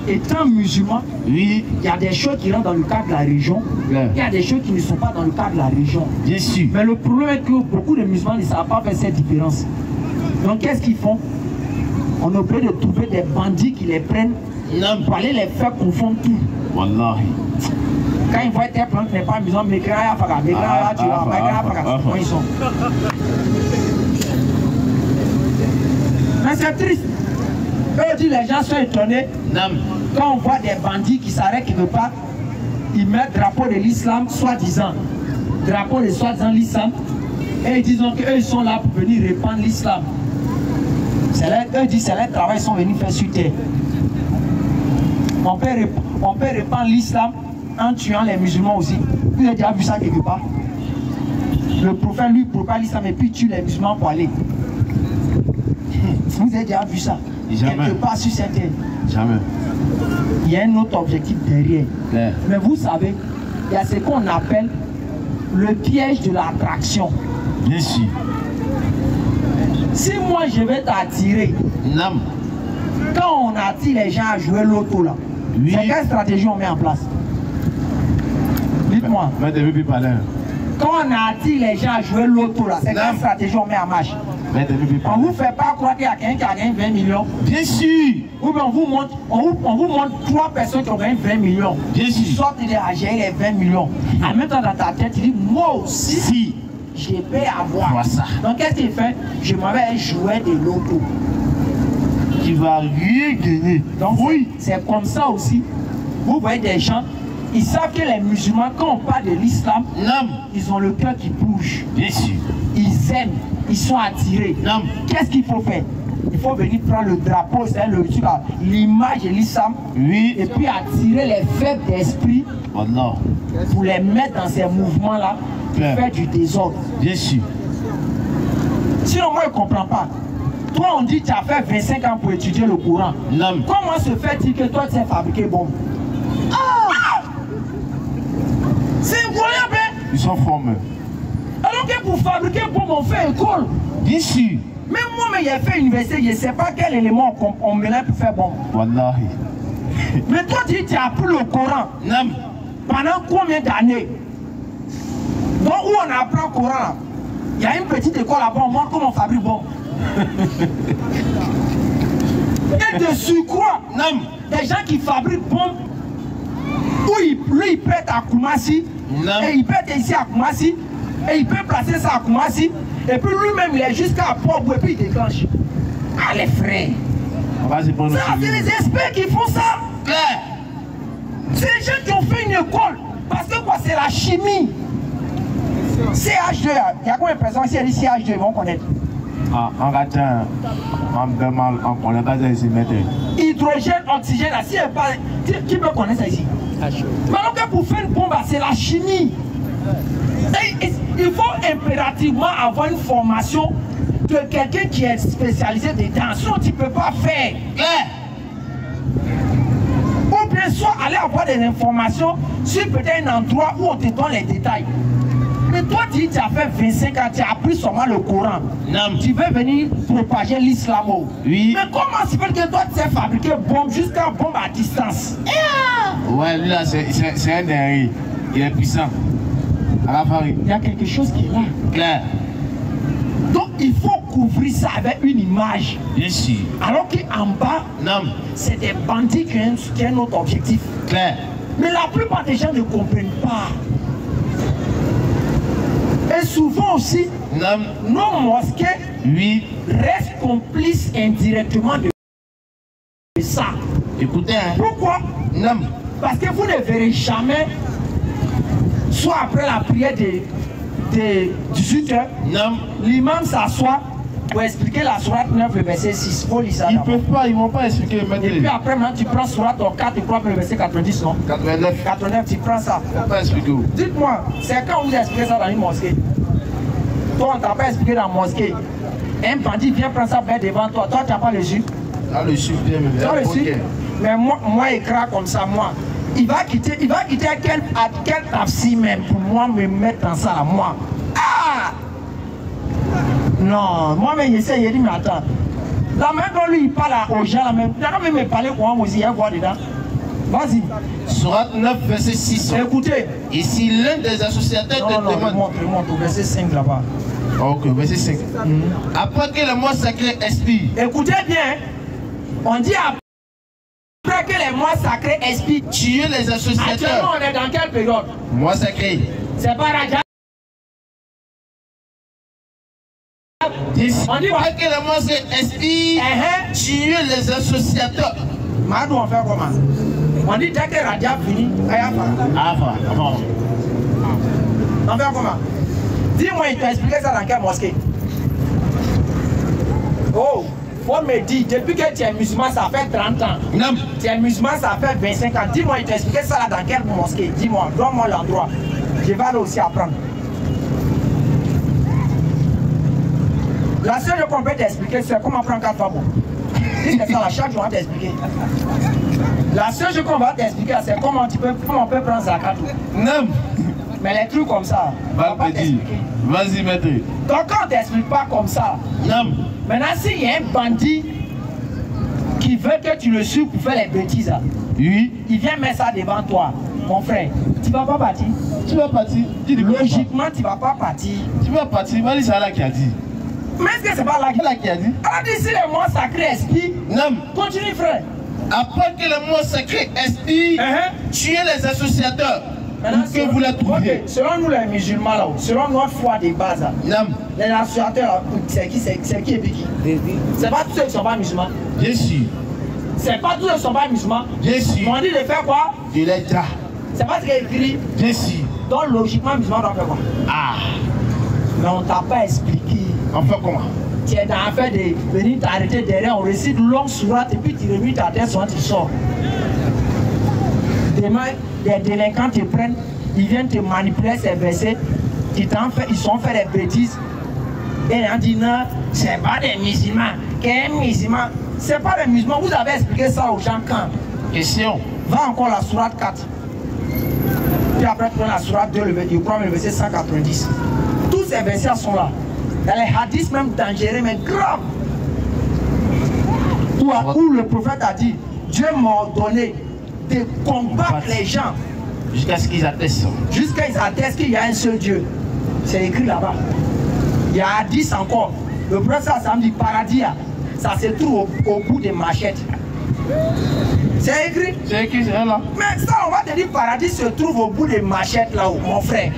Étant musulman, oui, il y a des choses qui rentrent dans le cadre de la religion. Il y a des choses qui ne sont pas dans le cadre de la religion. Bien sûr. Mais le problème est que beaucoup de musulmans ne savent pas faire cette différence. Donc qu'est-ce qu'ils font? On est obligé de trouver des bandits qui les prennent pour aller les faire confondre tout. Wallahi. Quand ils voient tes plantes, n'est pas musulman, mais comment ils sont? Mais c'est triste. Eux disent les gens sont étonnés. Quand on voit des bandits qui s'arrêtent quelque part, ils mettent drapeau de l'islam, soi-disant. Drapeau de soi-disant l'islam. Et ils disent qu'eux ils sont là pour venir répandre l'islam. Eux disent c'est leur travail, ils sont venus faire sur terre. On peut répandre l'islam en tuant les musulmans aussi. Vous avez déjà vu ça quelque part? Le prophète lui propage l'islam et puis tue les musulmans pour aller. Vous avez déjà vu ça? Jamais. Quelque part sur cette terre. Jamais. Il y a un autre objectif derrière. Ouais. Mais vous savez, il y a ce qu'on appelle le piège de l'attraction. Bien sûr. Si moi je vais t'attirer, quand on attire les gens à jouer l'auto là, oui, c'est quelle stratégie on met en place? Dites-moi. Quand on attire les gens à jouer l'auto là, c'est quelle stratégie on met en marche? On ne vous fait pas croire qu'il y a quelqu'un qui a gagné 20 millions. Bien sûr. Ou bien on vous montre 3 personnes qui ont gagné 20 millions. Bien sûr. Ils sortent à gérer les 20 millions. En même temps dans ta tête, tu dis moi aussi, si je vais avoir ça. Donc qu'est-ce qu'il fait? Je m'en vais jouer de l'auto. Tu vas rien gagner. Donc oui, c'est comme ça aussi. Vous voyez des gens, ils savent que les musulmans, quand on parle de l'islam, ils ont le cœur qui bouge. Bien sûr. Ils aiment, ils sont attirés. Qu'est-ce qu'il faut faire? Il faut venir prendre le drapeau, c'est l'image de l'islam, oui, et puis attirer les faibles d'esprit pour les mettre dans ces mouvements-là, pour faire du désordre. Bien sûr. Sinon, moi, je ne comprends pas. Toi, on dit que tu as fait 25 ans pour étudier le Coran. Comment se fait-il que toi, tu sais fabriquer bombe? C'est incroyable, hein? Ils sont formés. Alors que pour fabriquer bombe, on fait école. Bien sûr. Même moi, mais j'ai fait université, je ne sais pas quel élément on mélange pour faire bombe. Wallahi. Mais toi, tu as appris le Coran. Nam. Pendant combien d'années? Donc, où on apprend le Coran, il y a une petite école là-bas, on montre comment on fabrique bombe. Et de surcroît, des gens qui fabriquent bombe, où lui il pète à Koumassi, et il pète ici à Koumassi, et il peut placer ça à Koumassi, et puis lui-même il est jusqu'à Port et puis il déclenche. Ah les frères, ça c'est les experts qui font ça. C'est les gens qui ont fait une école, parce que quoi, c'est la chimie. CH2, il y a combien de personnes ici, elle dit CH2, ils vont connaître. Ah, en ratin, on l'a pas ici, mettre. Hydrogène, oxygène, si elle parle, qui peut connaître ça ici? Alors que pour faire une bombe, c'est la chimie. Et il faut impérativement avoir une formation de quelqu'un qui est spécialisé dedans. Sinon, tu ne peux pas faire. Ou bien soit aller avoir des informations sur peut-être un endroit où on te donne les détails. Mais toi, tu as fait 25 ans, tu as appris seulement le Coran. Non. Tu veux venir propager l'islamo. Oui. Mais comment se fait que toi, tu sais fabriquer bombe jusqu'à bombe à distance? Ouais, lui là, c'est un dernier. Il est puissant. À la farine. Il y a quelque chose qui est là. Claire. Donc, il faut couvrir ça avec une image. Bien sûr. Alors qu'en bas, c'est des bandits qui ont un autre objectif. Claire. Mais la plupart des gens ne comprennent pas. Et souvent aussi, nos mosquées restent complices indirectement de ça. Écoutez, hein. Pourquoi? Parce que vous ne verrez jamais, soit après la prière de 18h, l'imam s'assoit pour expliquer la sourate 9, le verset 6. Faut lire ça. Ils ne peuvent pas, ils ne vont pas expliquer. Et puis après, maintenant, tu prends sourate 4 et crois le verset 90, non? 89. 89, tu prends ça. Ils ne vont pas expliquer. Dites-moi, c'est quand vous expliquez ça dans une mosquée? Toi, on ne t'a pas expliqué dans la mosquée. Un bandit vient prendre ça devant toi. Toi, tu n'as pas le su. Ah, le su, bien, mais tu as le su. Mais moi, écran comme ça, moi. Il va quitter à quel tafsir même pour moi me mettre dans ça, moi. Ah! Non, moi-même, j'essaie, il dit, mais attends. La même dont lui, il parle aux gens, la même. Il a même me parler pour moi aussi, il y a quoi dedans? Vas-y. Sourate 9, verset 6. Écoutez. Et si l'un des associateurs te demande. Remonte, au verset 5 là-bas. Ok, verset 5. Après que le mois sacré expire. Écoutez bien. On dit après que les mois sacrés expirent. Tuer les associateurs. Actuellement, on est dans quelle période? Mois sacré. C'est pas Rajab. On dit après que le mois expire, tuer les associateurs. Madou, on fait comment? On dit dès que Rajab finit, on fait comment? Dis-moi, il t'a expliqué ça dans quelle mosquée? Oh, faut me dire, depuis que tu es musulman, ça fait 30 ans. Non. Tu es musulman, ça fait 25 ans. Dis-moi, il t'a expliqué ça là dans quelle mosquée? Dis-moi, donne-moi l'endroit. Je vais aller aussi apprendre. La seule chose qu'on peut t'expliquer, c'est comment prendre 4 fois bon. C'est ça, là, chaque jour, on va t'expliquer. La seule chose qu'on va t'expliquer, c'est comment on peut prendre sa carte. Non. Mais les trucs comme ça, on va pas t'expliquer. Vas-y, maître. Donc quand on ne t'explique pas comme ça, non. Maintenant s'il y a un bandit qui veut que tu le suives pour faire les bêtises, oui, il vient mettre ça devant toi, mon frère, tu ne vas pas partir. Tu vas partir. Logiquement, tu ne vas pas partir. Tu vas partir, vas-y, c'est Allah qui a dit. Mais est-ce que c'est pas Allah qui a dit? Elle a dit si les mois sacrés expirent. Non. Continue, frère. Après que le mois sacré expire, tuez les associateurs. Maintenant, que vous la trouviez. Okay. Selon nous les musulmans, là, selon notre foi de base, les associateurs, c'est qui et puis qui? C'est pas tous ceux qui ne sont pas musulmans. Bien sûr. C'est pas tous ceux qui ne sont pas musulmans. Bien sûr. Ils m'ont dit de faire quoi? De l'État. C'est pas ce qui est écrit. Bien sûr. Donc logiquement, musulman doit faire quoi? Ah. Mais on ne t'a pas expliqué. On fait comment? Tu es dans l'affaire de venir t'arrêter derrière, on récite longue sourate et puis tu remis ta tête sur tu sors. Demain, des délinquants te prennent, ils viennent te manipuler ces versets, ils sont fait des bêtises. Et on dit non, c'est pas des musulmans. Quel musulman? C'est pas des musulmans. Vous avez expliqué ça aux gens quand? Question. Va encore la sourate 4. Puis après, tu prends la sourate 2, tu prends le verset 190. Tous ces versets sont là. Il y a les hadiths même dangereux, mais graves. Où le prophète a dit, Dieu m'a ordonné de combattre les gens. Jusqu'à ce qu'ils attestent. Jusqu'à ce qu'ils attestent qu'il y a un seul Dieu. C'est écrit là-bas. Il y a hadith encore. Le prophète ça me dit, paradis, ça se trouve au bout des machettes. C'est écrit. C'est écrit, c'est là. Mais ça, on va te dire, paradis se trouve au bout des machettes là-haut, mon frère.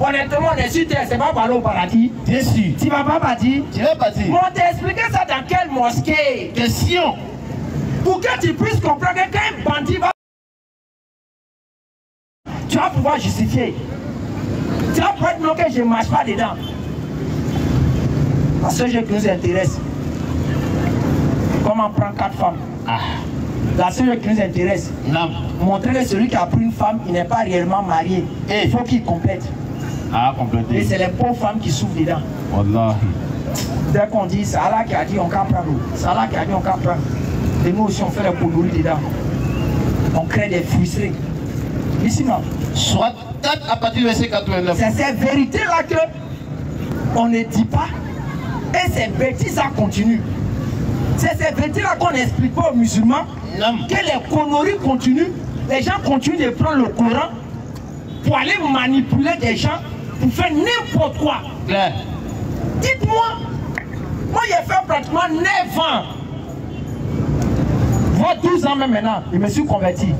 Honnêtement, on est sur terre, c'est pas parler au paradis. Bien sûr. Tu vas pas partir. Tu vas partir. Mais on t'a expliqué ça dans quelle mosquée? Question. Pour que tu puisses comprendre que quand un bandit va... Tu vas pouvoir justifier. Tu vas pouvoir dire que je ne marche pas dedans. La seule chose qui nous intéresse, comment prendre 4 femmes. La seule chose qui nous intéresse, montrer que celui qui a pris une femme, il n'est pas réellement marié. Et il faut qu'il complète. Compléter. Et c'est les pauvres femmes qui souffrent dedans. Wallah. Dès qu'on dit, c'est Allah qui a dit on peut prendre. C'est Allah qui a dit on peut prendre. Et nous aussi on fait les poulouris dedans. On crée des frustrés. Ici non. Soit 4 à partir du verset 89. C'est cette vérité-là que on ne dit pas. Et ces bêtises ça continue. C'est cette vérité-là qu'on n'explique pas aux musulmans. Que les conneries continuent. Les gens continuent de prendre le Coran pour aller manipuler des gens, pour faire n'importe quoi. Dites-moi, moi j'ai fait pratiquement 9 ans. Voire 12 ans même maintenant, je me suis converti.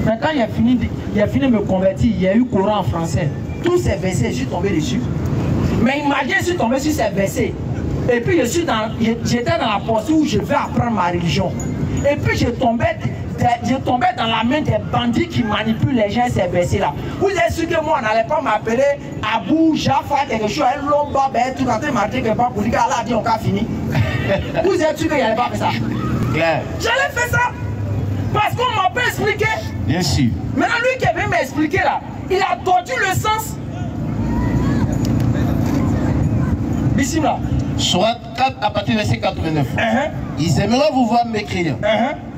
Mais quand il a fini de me convertir, il y a eu Coran en français. Tous ces versets, je suis tombé dessus. Mais imaginez, je suis tombé sur ces versets. Et puis j'étais dans la posture où je vais apprendre ma religion. Et puis je tombais dans la main des bandits qui manipulent les gens ces versets-là. Vous êtes sûr que moi, on n'allait pas m'appeler Abou, Jaffa, quelque chose, un long bas, tout le temps, marqué quelque part pour dire qu'Allah a dit on a fini. Vous êtes sûr qu'il n'allait pas faire ça? J'allais faire ça. Parce qu'on m'a pas expliqué. Bien sûr. Maintenant, lui qui vient m'expliquer là, il a tordu le sens. Ici là. Soit 4 à partir du verset 89. Ils aimeraient vous voir m'écrire.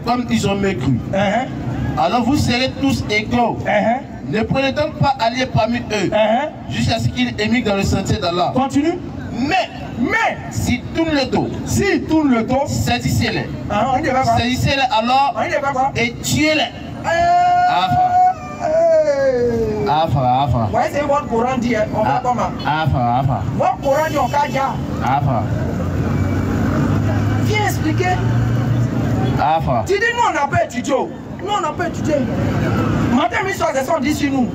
Comme ils ont mécru. Alors vous serez tous égaux. Ne prenez donc pas alliés parmi eux. Jusqu'à ce qu'ils émigrent dans le sentier d'Allah. Continue. Mais s'ils tournent le dos. Saisissez-les. Saisissez-les alors et tuez-les. Afra. Ouais, c'est votre Coran dit, on va comment? Afra. Votre Coran dit, on va dire. Afra. Viens expliquer. Afra. Tu dis, nous on n'a pas étudié. Nous on n'a pas étudié. Matin, mes soeurs, elles sont dit sur nous.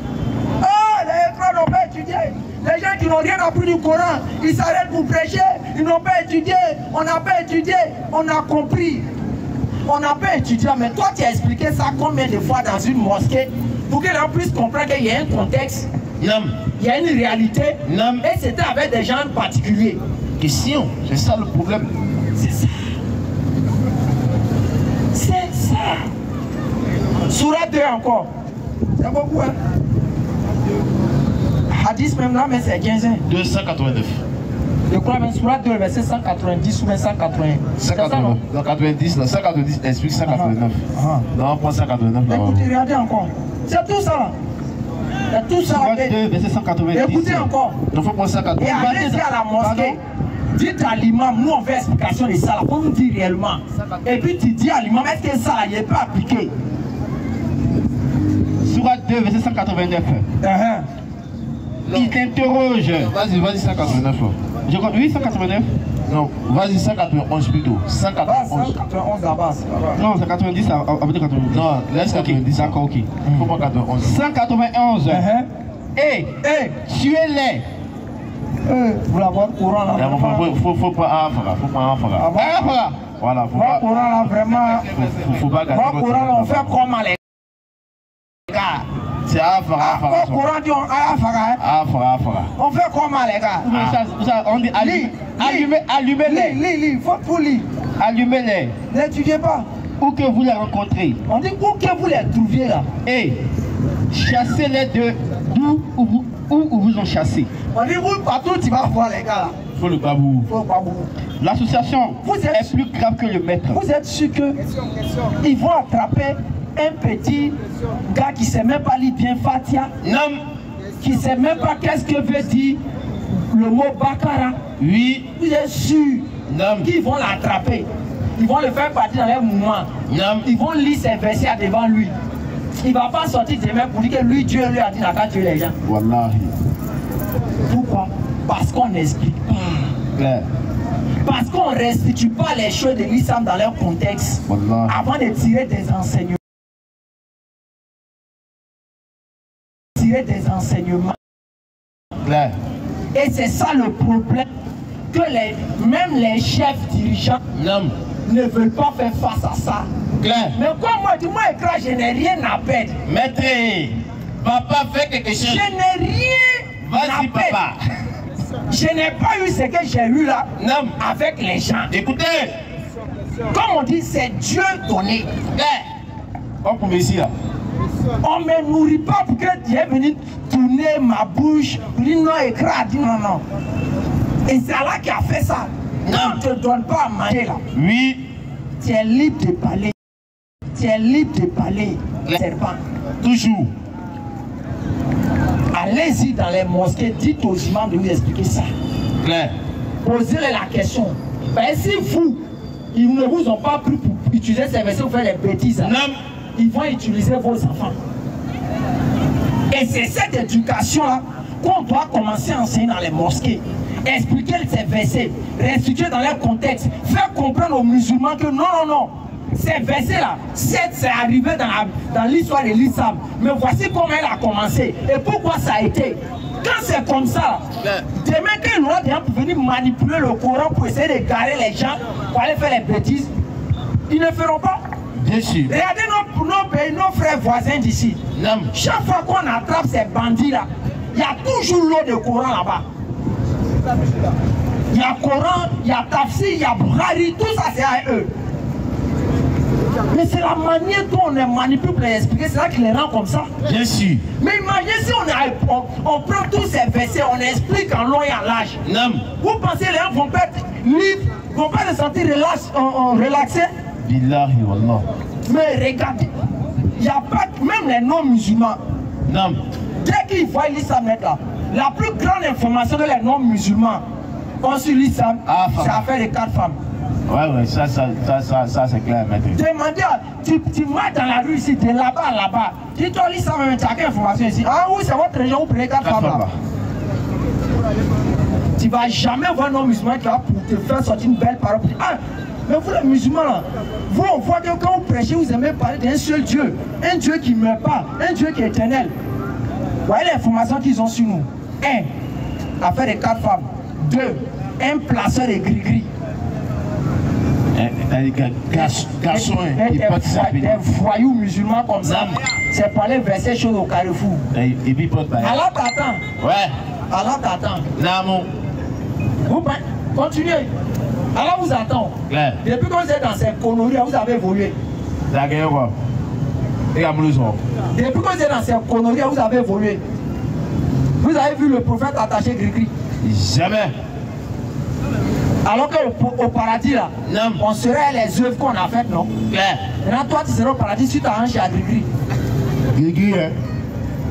Ah, les frères n'ont pas étudié. Les gens qui n'ont rien appris du Coran, ils s'arrêtent pour prêcher. Ils n'ont pas étudié. On n'a pas étudié. On a compris. On n'a pas étudié. Mais toi, tu as expliqué ça combien de fois dans une mosquée pour que l'on puisse comprendre qu'il y a un contexte. Il y a une réalité. Et c'était avec des gens particuliers. Question, c'est ça le problème. C'est ça. C'est ça. Surah 2 encore. C'est beaucoup, hein? Hadith même là, mais c'est 15 ans. 289. Je crois même Surah 2, verset 190 ou 180. 189. Dans 90, dans 190, explique 189. Non, on prend 189. Écoutez, regardez encore. C'est tout ça. C'est tout ça. Surah 2, verset 190. Écoutez encore. Il faut prendre 189. Et allez-y à la mosquée. Dites à l'imam, nous on fait explication de ça là, pour nous dire réellement. Et puis tu dis à l'imam, est-ce que ça là, il peut appliquer? Surah 2, verset 189. Il t'interroge. Vas-y, 189. Je crois, oui, 189. Non, vas-y, 191 plutôt. 191. 191 là-bas. Non, 190, après 90. Non, laisse 90. D'accord, ok. Faut pas 91. 191. Tuez-les. Vous la voir courant là. Faut pas Afra. Voilà, faut pas. Courant là vraiment. Faut pas gâter. Courant là, on fait comment les gars? C'est Afra. Courant dit Afra. On fait comment les gars? On dit allumez-les. Lis, faut pour lire. Allumez-les. N'étudiez pas. Où que vous les rencontrez. On dit où que vous les trouviez là. Et chassez-les d'où vous ont chassé. On dit vous partout tu vas voir les gars là. Faut le babou. L'association est plus grave que le maître. Vous êtes sûr que ils vont attraper un petit gars qui ne sait même pas lire bien Fatia? Non. Qui ne sait même pas qu'est-ce que veut dire le mot Bakara. Oui. Vous êtes sûr qu'ils vont l'attraper. Ils vont le faire partir dans les mouvements. Ils vont lire ses versets devant lui. Il ne va pas sortir demain pour dire que lui, Dieu lui a dit qu'à tuer les gens. Wallahi. Pourquoi? Parce qu'on n'explique pas. Parce qu'on ne restitue pas les choses de l'islam dans leur contexte. Wallahi. Avant de tirer des enseignements. Des enseignements. Et c'est ça le problème, que même les chefs dirigeants ne veulent pas faire face à ça. Mais comme moi, dis-moi, écran, je n'ai rien à perdre. Maître, papa fait quelque chose. Je n'ai rien à perdre. Papa. Je n'ai pas eu ce que j'ai eu là avec les gens. Écoutez, comme on dit, c'est Dieu donné. On ne me nourrit pas pour que Dieu vienne tourner ma bouche, pour dire non, écran, dit non, non. Et c'est Allah qui a fait ça. On ne te donne pas à manger là. Oui. Tu es libre de parler. Tu es libre de parler. Serpent. Toujours. Allez-y dans les mosquées, dites aux imams de vous expliquer ça. Posez-les la question. Ben, si vous, ils ne vous ont pas pris pour utiliser ces versets pour faire les bêtises, ils vont utiliser vos enfants. Et c'est cette éducation-là qu'on doit commencer à enseigner dans les mosquées. Expliquer ces versets, restituer dans leur contexte, faire comprendre aux musulmans que non, non, non, ces versets-là, c'est arrivé dans l'histoire de l'islam. Mais voici comment elle a commencé et pourquoi ça a été. Quand c'est comme ça, demain qu'il y aura des gens pour venir manipuler le Coran pour essayer de garer les gens, pour aller faire les bêtises, ils ne feront pas. Bien sûr. Regardez nos pays, nos frères voisins d'ici. Chaque fois qu'on attrape ces bandits-là, il y a toujours l'eau de Coran là-bas. Il y a Coran, il y a Tafsir, il y a Bukhari, tout ça c'est à eux. Mais c'est la manière dont on les manipule pour les expliquer, c'est là qu'ils les rend comme ça. Bien sûr. Mais imaginez si on prend tous ces versets, on explique en long et en large. Vous pensez les gens vont pas être libres, vont pas se sentir relaxés? Billahi wallah. Mais regardez, il n'y a pas, même les non-musulmans, dès qu'ils voient l'islam être là, la plus grande information que les non-musulmans ont sur l'islam, c'est l'affaire des 4 femmes. Ouais, ça c'est clair, maître. Demandez, tu marches dans la rue ici, de là-bas à là-bas. Dis-toi l'islam, tu as quelle information ici? Ah oui, c'est votre région, vous prenez 4 femmes là. Tu ne vas jamais voir un non-musulman qui va pour te faire sortir une belle parole. Ah, mais vous les musulmans là, vous on voit que quand vous prêchez, vous aimez parler d'un seul Dieu. Un Dieu qui ne meurt pas, un Dieu qui est éternel. Voyez l'information qu'ils ont sur nous. 1. Affaire des 4 femmes. 2. Un placeur de gris-gris. Des voyous musulmans comme ça. C'est pas les versets choses au carrefour. Allah t'attend. Ouais. Allah t'attend. Namo. Vous continuez. Allah vous attend. Depuis que vous êtes dans ces conneries, vous avez évolué. Depuis que vous êtes dans ces conneries, vous avez évolué. Vous avez vu le prophète attaché gris-gris? Jamais. Alors qu'au paradis là, on serait les œuvres qu'on a faites, non? Maintenant toi tu seras au paradis si tu as un chez gris-gris. Gris-gris, hein?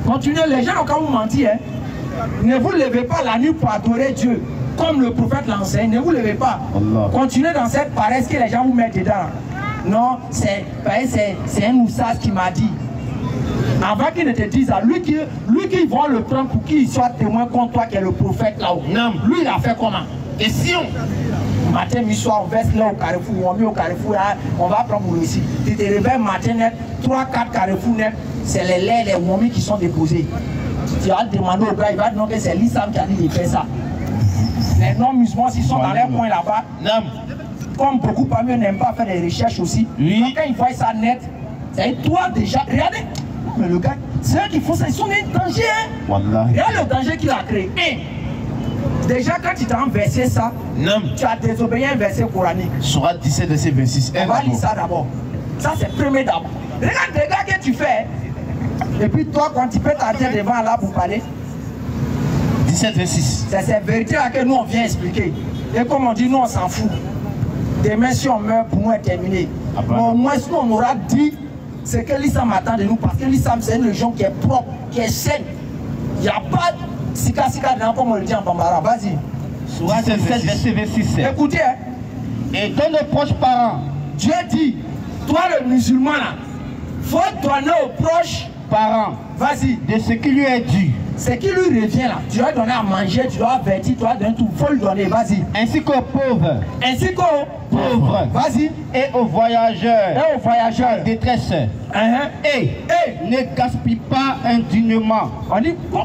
Continuez, les gens ont quand vous menti, hein? Ne vous levez pas la nuit pour adorer Dieu, comme le prophète l'enseigne, ne vous levez pas. Allah. Continuez dans cette paresse que les gens vous mettent dedans. Non, c'est un oussage qui m'a dit. Avant qu'il ne te dise ça, lui qui va le prendre pour qu'il soit témoin contre toi qui est le prophète là-haut. Lui il a fait comment? Et si matin, mi-soir, on verse là au carrefour, on met au carrefour, là, on va prendre pour ici. Tu te réveilles matin net, 3-4 carrefours net, c'est les laits, les momies qui sont déposés. Tu vas demander au gars, il va dire non que c'est l'islam qui a dit de faire ça. Les non-musulmans, s'ils sont dans les coins là-bas, comme beaucoup parmi eux n'aiment pas faire des recherches aussi, donc quand ils voient ça net, c'est toi déjà, regardez, mais le gars, c'est eux qui font ça, ils sont un danger, hein. Regarde le danger qu'il a créé. Déjà, quand tu t'as versé ça, tu as désobéi un verset coranique. Surah 17, verset 26. On va lire ça d'abord. Ça, c'est premier d'abord. Regarde les gars que tu fais. Et puis toi, quand tu peux t'arrêter devant là pour parler. 17, 26. C'est cette vérité-là que nous, on vient expliquer. Et comme on dit, nous, on s'en fout. Demain, si on meurt, pour nous, est terminé. Mais au moins, nous, on aura dit ce que l'islam attend de nous. Parce que l'islam, c'est une religion qui est propre, qui est saine. Il n'y a pas Sika sika dans comme on le dit en bambara. Vas-y. Sourate 17, verset 26. Écoutez. Hein. Et de nos proches parents. Dieu dit, toi le musulman là, faut donner aux proches parents. Vas-y. De ce qui lui est dû. Ce qui lui revient là. Tu dois donner à manger, tu dois avertir, tu dois donner tout. Faut le donner. Vas-y. Ainsi qu'aux pauvres. Ainsi qu'aux pauvres. Vas-y. Et aux voyageurs. Et aux voyageurs. En détresse. Et ne gaspille pas indignement.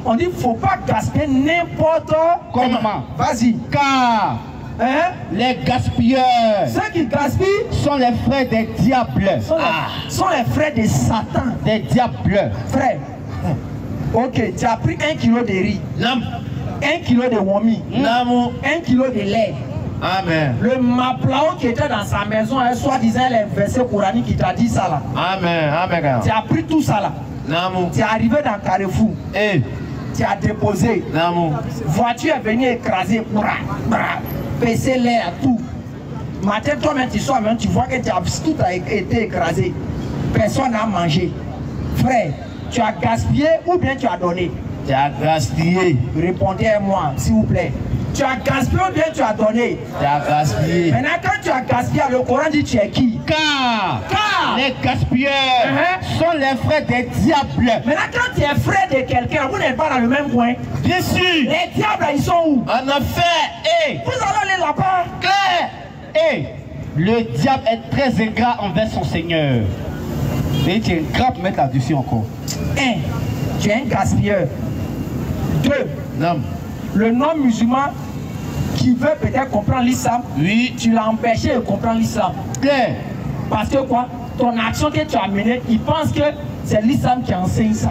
On dit faut pas gaspiller n'importe comment. Vas-y. Car les gaspilleurs, ceux qui gaspillent sont les frères des diables. Sont les frères de Satan. Des diables. Frère. Ok, tu as pris 1 kilo de riz. 1 kilo de wami. 1 kilo de lait. Amen. Le maplao qui était dans sa maison, soi-disant les versets coraniques qui t'a dit ça là. Amen. Amen. Tu as pris tout ça là. Tu es arrivé dans Carrefour. Tu as déposé. Voiture est venue écraser. Passer l'air à tout. Matin, toi-même, tu sors, tu vois que tout a été écrasé. Personne n'a mangé. Frère, tu as gaspillé ou bien tu as donné? Tu as gaspillé. Répondez-moi, s'il vous plaît. Tu as gaspillé ou bien tu as donné? Tu as gaspillé. Maintenant, quand tu as gaspillé, le Coran dit tu es qui? Car les gaspilleurs sont les frères des diables. Maintenant, quand tu es frère de quelqu'un, vous n'êtes pas dans le même coin. Bien sûr. Les diables, ils sont où? En effet. Vous allez aller là-bas. Claire. Le diable est très ingrat envers son Seigneur. Et tu es grave pour mettre là-dessus encore. 1. Tu es un gaspilleur. 2. Le non-musulman qui veut peut-être comprendre l'islam, tu l'as empêché de comprendre l'islam. Parce que quoi? Ton action que tu as menée, il pense que c'est l'islam qui enseigne ça.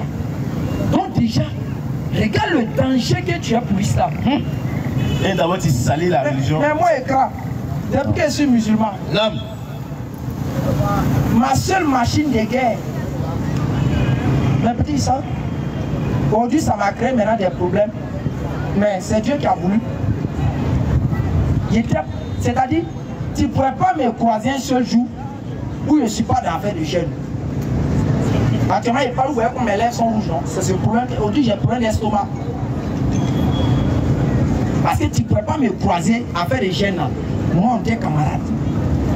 Donc déjà, regarde le danger que tu as pour l'islam. Et d'abord tu salis la religion. Mais moi, écran, depuis que je suis musulman, ma seule machine de guerre, mes petits ça, aujourd'hui ça m'a créé maintenant des problèmes. Mais c'est Dieu qui a voulu. C'est-à-dire, tu ne pourrais pas me croiser un seul jour où je ne suis pas dans l'affaire de jeûne. Actuellement, il parle, vous voyez comme mes lèvres sont rouges, non? C'est le problème. Aujourd'hui, j'ai un problème d'estomac. Parce que tu ne pourrais pas me croiser en affaire de jeûne. Moi, on est camarade.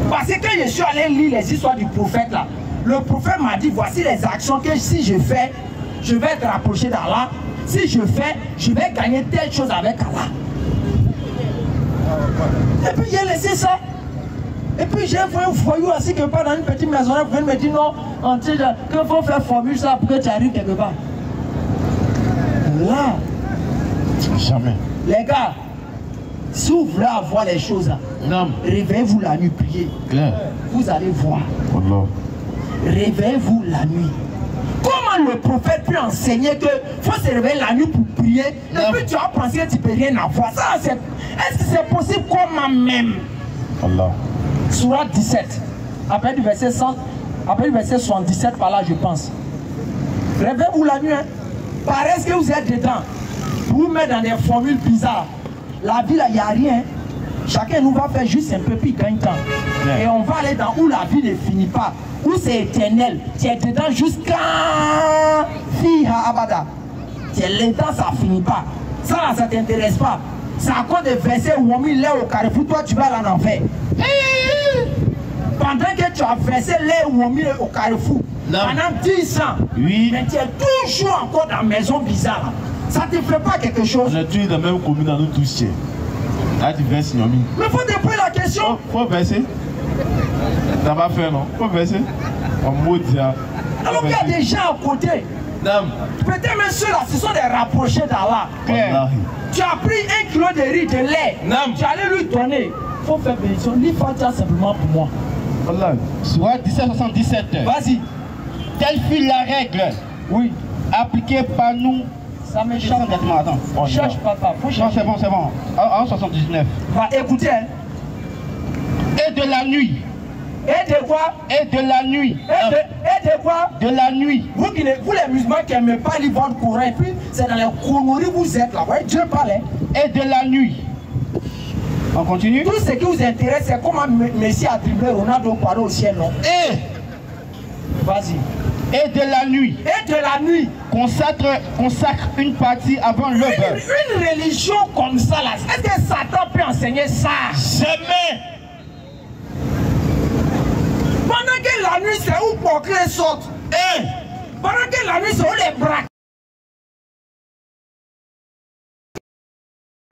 Parce que quand je suis allé lire les histoires du prophète, là, le prophète m'a dit, voici les actions que si je fais, je vais être rapproché d'Allah. Si je fais, je vais gagner telle chose avec Allah. Et puis j'ai laissé ça. Et puis j'ai fait un voyou assis quelque part dans une petite maison. Vous venez me dire non, qu'il faut faire formule ça pour que tu arrives quelque part. Là, jamais. Les gars, si vous voulez avoir les choses là, réveillez-vous la nuit, priez. Vous allez voir. Réveillez-vous la nuit. Comment le prophète peut enseigner qu'il faut se réveiller la nuit pour prier et puis tu vas penser que tu ne peux rien avoir? Est-ce que c'est possible comment même? Sourate 17, après le verset 77 par là je pense. Réveillez-vous la nuit. Paraît que vous êtes dedans. Vous mettez dans des formules bizarres. La vie là, il n'y a rien. Chacun nous va faire juste un peu puis gagne temps. Et on va aller dans où la vie ne finit pas. Où c'est éternel. Tu es dedans jusqu'à Fiha Abada. Tu es là-dedans, ça ne finit pas. Ça, ça ne t'intéresse pas. C'est à cause des versets où on met l'air au carrefour, toi tu vas aller en enfer. Pendant que tu as versé l'air où on met au carrefour, pendant 10 ans, mais tu es toujours encore dans la maison bizarre. Ça ne te fait pas quelque chose. On est tous dans la même commune, dans nous tous. Là tu verses Nomi. Mais il faut te poser la question. Faut verser. Ça va faire non? Faut verser. En maudit. Alors qu'il y a des gens à côté. Peut-être même ceux-là, ce sont des rapprochés d'Allah. Tu as pris 1 kilo de riz, de lait. Tu allais lui donner. Il faut faire bénédiction. Lis Fatiha simplement pour moi. Soit 1777. Vas-y. Telle fut la règle. Oui. Appliquée par nous. Ça me cherche. Attends. Cherche papa. Non, c'est bon, c'est bon. En 79. Va écouter. Hein. Et de la nuit. Et de quoi? Et de la nuit. Et de quoi? De la nuit. Vous les musulmans qui n'aiment pas lire votre Coran, et puis c'est dans les conneries que vous êtes là. Ouais, Dieu parle. Et de la nuit. On continue? Tout ce qui vous intéresse, c'est comment Messi a dribblé Ronaldo pour aller au ciel, non? Et. Vas-y. Et de la nuit. Et et de la nuit. Consacre une partie avant l'aube. Une religion comme ça là, est-ce que Satan peut enseigner ça? Jamais. Pendant que la nuit c'est où pour que les sortent. Pendant que la nuit c'est où les braqueurs.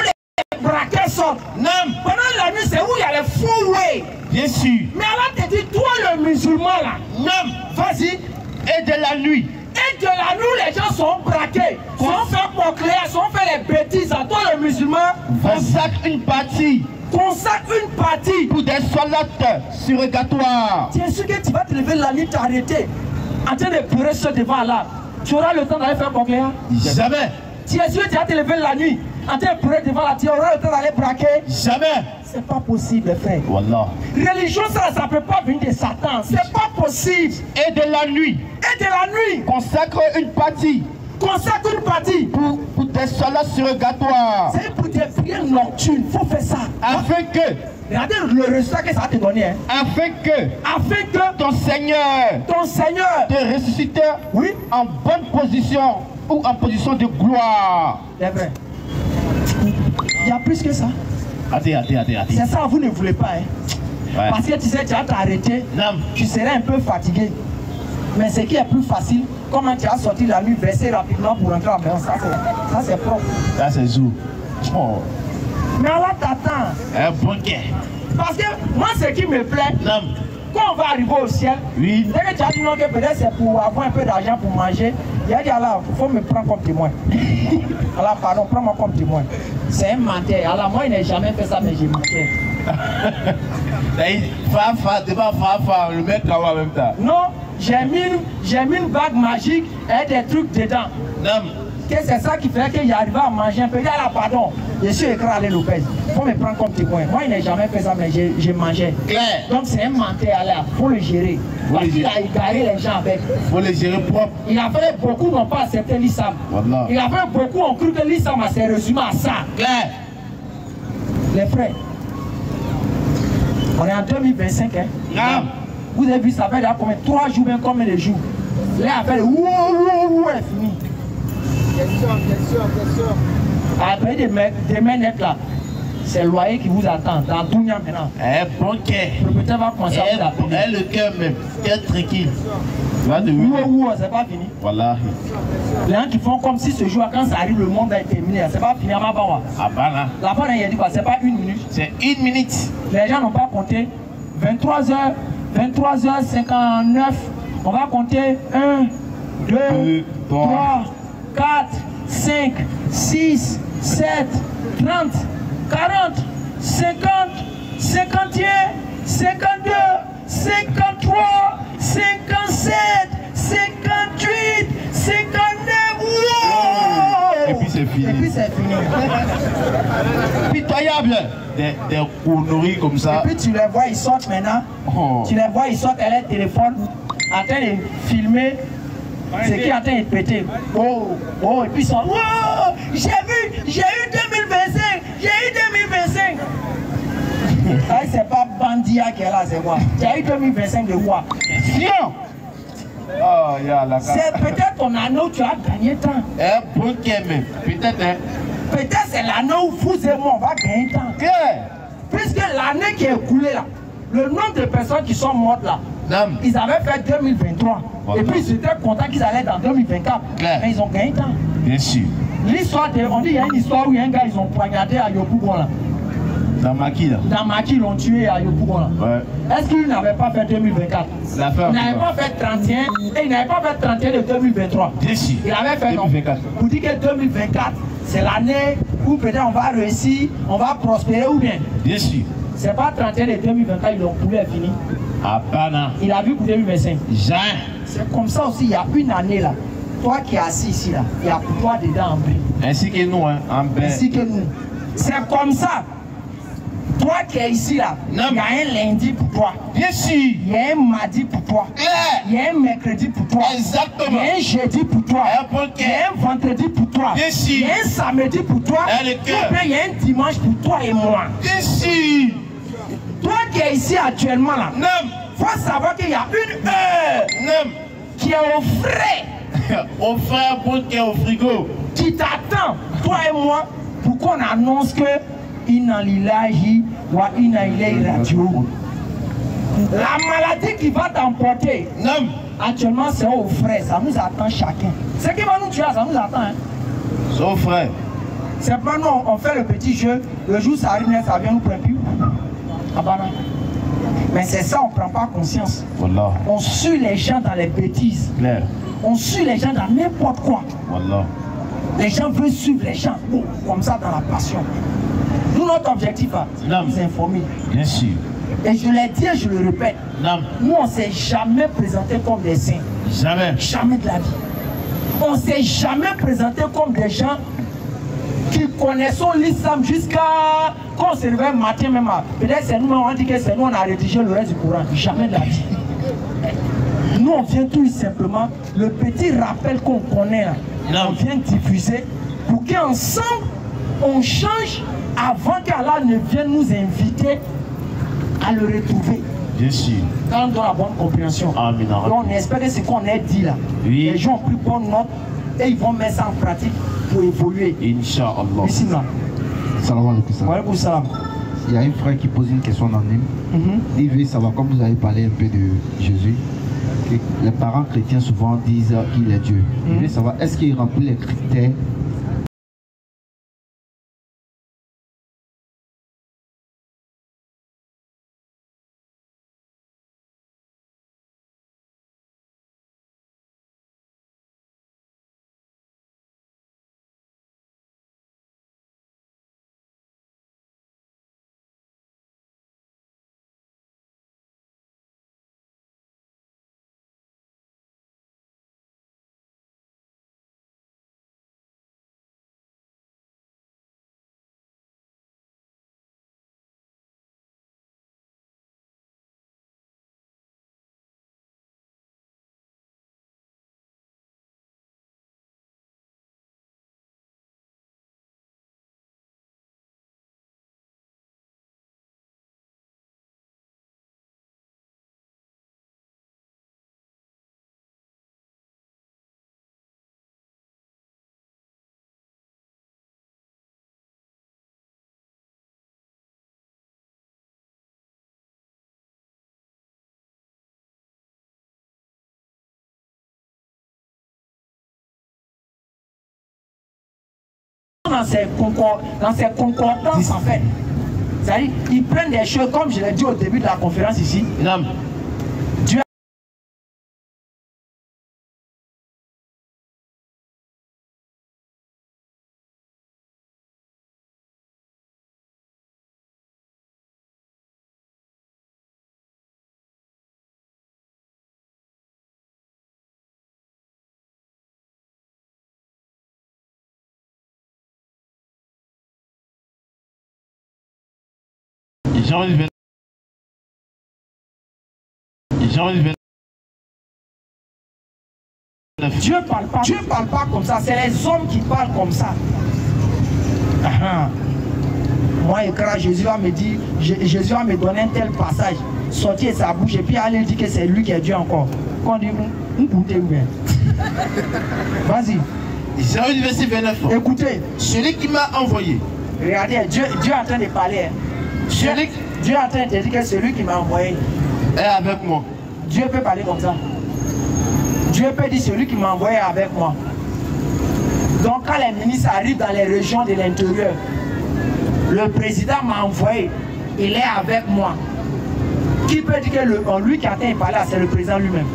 Les braqueurs sortent. Non. Pendant la nuit c'est où il y a les faux way. Bien sûr. Mais alors te dit toi le musulman là. Non. Vas-y. Et de la nuit. Et de la nuit, les gens sont braqués, sont faits pour créer, sont fait les bêtises. À toi, le musulman, Consacre une partie pour des soldats surrogatoires. Tu es sûr que tu vas te lever la nuit, t'arrêter, en train de pleurer sur devant là. Tu auras le temps d'aller faire pour créer? Jamais. Tu es sûr que tu vas te lever la nuit, en train de pleurer devant là, tu auras le temps d'aller braquer? Jamais. C'est pas possible, frère. Wallah. Religion, ça peut pas venir de Satan. C'est pas possible. Et de la nuit. Et de la nuit. Consacre une partie pour des soldats surrogatoires. C'est pour des prières nocturnes. Faut faire ça. Afin que. Regardez le résultat que ça va te donner. Hein. Afin que ton Seigneur te ressuscite, oui, en bonne position ou en position de gloire. C'est vrai. Il y a plus que ça. Attends. C'est ça, vous ne voulez pas. Hein. Ouais. Parce que tu sais, tu vas t'arrêter. Tu serais un peu fatigué. Mais ce qui est plus facile, comment tu as sorti la nuit, verser rapidement pour rentrer à la maison, ça c'est propre. Ça c'est zou. Oh. Mais alors t'attends. Un banquet. Parce que moi, ce qui me plaît, quand on va arriver au ciel, oui, dès que tu as dit non, que peut-être c'est pour avoir un peu d'argent pour manger, il a dit alors, il faut me prendre comme témoin. Alors, pardon, prends-moi comme témoin. C'est un menteur. Alors, moi, il n'a jamais fait ça, mais j'ai menti. Fafa, le mec en même temps. Non, j'ai mis une bague magique et des trucs dedans. Que c'est ça qui fait qu'il arrive à manger un peu. Il a là, pardon, je suis écran à Lopez. Il faut me prendre comme témoin. Moi, il n'a jamais fait ça, mais j'ai mangé. Claire. Donc, c'est un menteur. Il faut le gérer. Parce qu'il a égaré les gens avec. Il faut les gérer propre. Il a fait beaucoup n'ont pas accepté l'islam. Voilà. Il a fait beaucoup ont cru que l'islam s'est résumé à ça. Claire. Les frères, on est en 2025. Hein? Vous avez vu ça fait là combien? 3 jours, même combien de jours? Là, après, ouh, elle est finie. Après des manettes là, c'est le loyer qui vous attend dans Dounia maintenant. Bon cœur. Le propriétaire va commencer à vous appeler. Le cœur même, cœur tranquille. C'est pas fini. Voilà. Les gens qui font comme si ce jour, quand ça arrive, le monde va être terminé. C'est pas fini à ma bawa. Ah bah là. La fin, il a dit quoi? C'est pas 1 minute. C'est 1 minute. Les gens n'ont pas compté. 23h59. On va compter 1, 2, 3, 4, 5, 6, 7, 30, 40, 50, 51, 52, 53, 57, 58, 59. Wow! Et puis c'est fini. Pitoyable. Des conneries comme ça. Et puis tu les vois, ils sortent maintenant. Oh. Tu les vois, ils sortent à leur téléphone en train de filmer ce qui est en train de péter. Oh, et puis ils sont. Oh, j'ai eu 2025. J'ai eu 2025. Ça, c'est pas Bandia qui est là, c'est quoi? J'ai eu 2025 de quoi? Sinon. Oh, c'est peut-être ton anneau où tu as gagné temps. Bon même. Peut-être. Peut-être c'est l'année où vous et moi on va gagner temps. Puisque l'année qui est écoulée là, le nombre de personnes qui sont mortes là, ils avaient fait 2023. Voilà. Et puis ils étaient contents qu'ils allaient dans 2024. Mais ils ont gagné temps. Bien sûr. L'histoire, on dit il y a une histoire où il y a un gars, ils ont poignardé à Yopougon là. Dans Maki là. Dans Maki, ils l'ont tué à Yopougon là. Ouais. Est-ce qu'il n'avait pas fait 2024? Il n'avait pas fait 31 et il n'avait pas fait 31 de 2023. Bien sûr. Il avait fait 2024. Pour dire que 2024, c'est l'année où peut-être on va réussir, on va prospérer ou bien. Bien sûr. C'est pas 31 de 2024, ils l'ont coulé et fini. Ah bah non. Il a vu pour 2025. Jamais. C'est comme ça aussi, il y a une année là. Toi qui es assis ici là, il y a pour toi dedans en blé. Ainsi que nous, hein, en blé. Ainsi que nous. C'est comme ça. Toi qui es ici là, il y a un lundi pour toi. Bien sûr. Il y a un mardi pour toi. Il y a un mercredi pour toi. Exactement. Il y a un jeudi pour toi. Il y a un vendredi pour toi. Bien sûr. Il y a un samedi pour toi. Et il y a un dimanche pour toi et moi. Bien sûr. Toi qui es ici actuellement là, il faut savoir qu'il y a une heure qui est au frais Au frère bon qui est au frigo. Tu t'attends, toi et moi, pour qu'on annonce que Inna lillahi wa inna ilayhi raji'un. La maladie qui va t'emporter, actuellement c'est aux frères, ça nous attend chacun. Ce qui va nous tuer, ça nous attend. Hein. C'est aux frères. C'est pas nous, on fait le petit jeu, le jour ça arrive, ça vient nous prendre plus. Ah bah non. Mais c'est ça, on ne prend pas conscience. Voilà. On suit les gens dans les bêtises. Claire. On suit les gens dans n'importe quoi. Voilà. Les gens veulent suivre les gens, comme ça, dans la passion. Nous, notre objectif, c'est de nous informer. Bien sûr. Et je l'ai dit et je le répète. Nous, on ne s'est jamais présenté comme des saints. Jamais. Jamais de la vie. On ne s'est jamais présenté comme des gens qui connaissons l'islam jusqu'à quand on se réveille matin même. Peut-être c'est nous, on dit que c'est nous, on a rédigé le reste du Coran. Jamais de la vie. Nous, on vient tout simplement, le petit rappel qu'on connaît là, on vient diffuser pour qu'ensemble, on change avant qu'Allah ne vienne nous inviter à le retrouver. Bien sûr. Quand on donne la bonne compréhension. Amen. Donc on espère que ce qu'on a dit là, oui. Les gens ont pris bonne note et ils vont mettre ça en pratique pour évoluer. Inch'Allah. Ici là. Salam alaikum. Wa alaikum salam. Il y a un frère qui pose une question anonyme. Il veut savoir, comme vous avez parlé un peu de Jésus, que les parents chrétiens souvent disent qu'il est Dieu. Il veut savoir, est-ce qu'il remplit les critères dans ces concordances en fait. C'est-à-dire, ils prennent des choses, comme je l'ai dit au début de la conférence ici. Dieu Dieu parle pas comme ça, c'est les hommes qui parlent comme ça. Moi, quand Jésus va me dire, Jésus va me donner un tel passage, sortir sa bouche et puis aller dire que c'est lui qui est Dieu encore. Quand on dit, vas-y. Jérémie verset 29. Écoutez. Celui qui m'a envoyé. Regardez, Dieu est en train de parler. Dieu est en train de dire que celui qui m'a envoyé est avec moi. Dieu peut parler comme ça. Dieu peut dire celui qui m'a envoyé est avec moi. Donc quand les ministres arrivent dans les régions de l'intérieur, le président m'a envoyé, il est avec moi. Qui peut dire que lui qui attend de parler, c'est le président lui-même.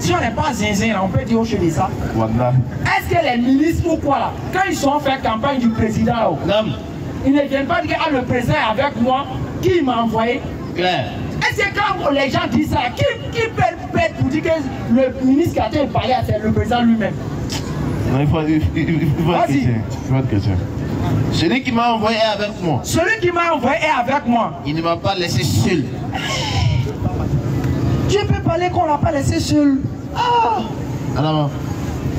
Si on n'est pas zinzin, on peut dire au de ça. Voilà. Est-ce que les ministres ou quoi là, quand ils sont fait campagne du président là, ils ne viennent pas dire que le président est avec moi, qui m'a envoyé? Claire. Est-ce que quand les gens disent ça, qui peut pour dire que le ministre qui a été parlé, c'est le président lui-même? Non, il faut être chrétien. Celui qui m'a envoyé est avec moi. Celui qui m'a envoyé est avec moi. Il ne m'a pas laissé seul. Dieu peut parler qu'on ne l'a pas laissé seul. Alors,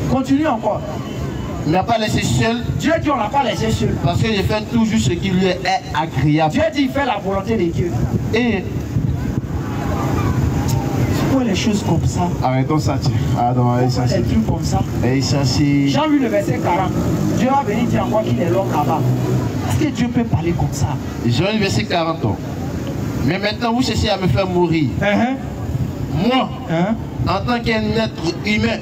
continue encore. Il ne l'a pas laissé seul. Dieu dit on ne l'a pas laissé seul. Parce que je fais toujours ce qui lui est agréable. Dieu dit il fait la volonté de Dieu. Et Pourquoi les choses comme ça? Arrêtons ça, tiens. Ah non, Les trucs comme ça. J'ai vu le verset 40. Dieu va venir dire encore qu'il est l'homme là-bas. Est-ce que Dieu peut parler comme ça? J'ai lu le verset 40 ans. Mais maintenant, vous cherchez à me faire mourir. Moi, en tant qu'un être humain,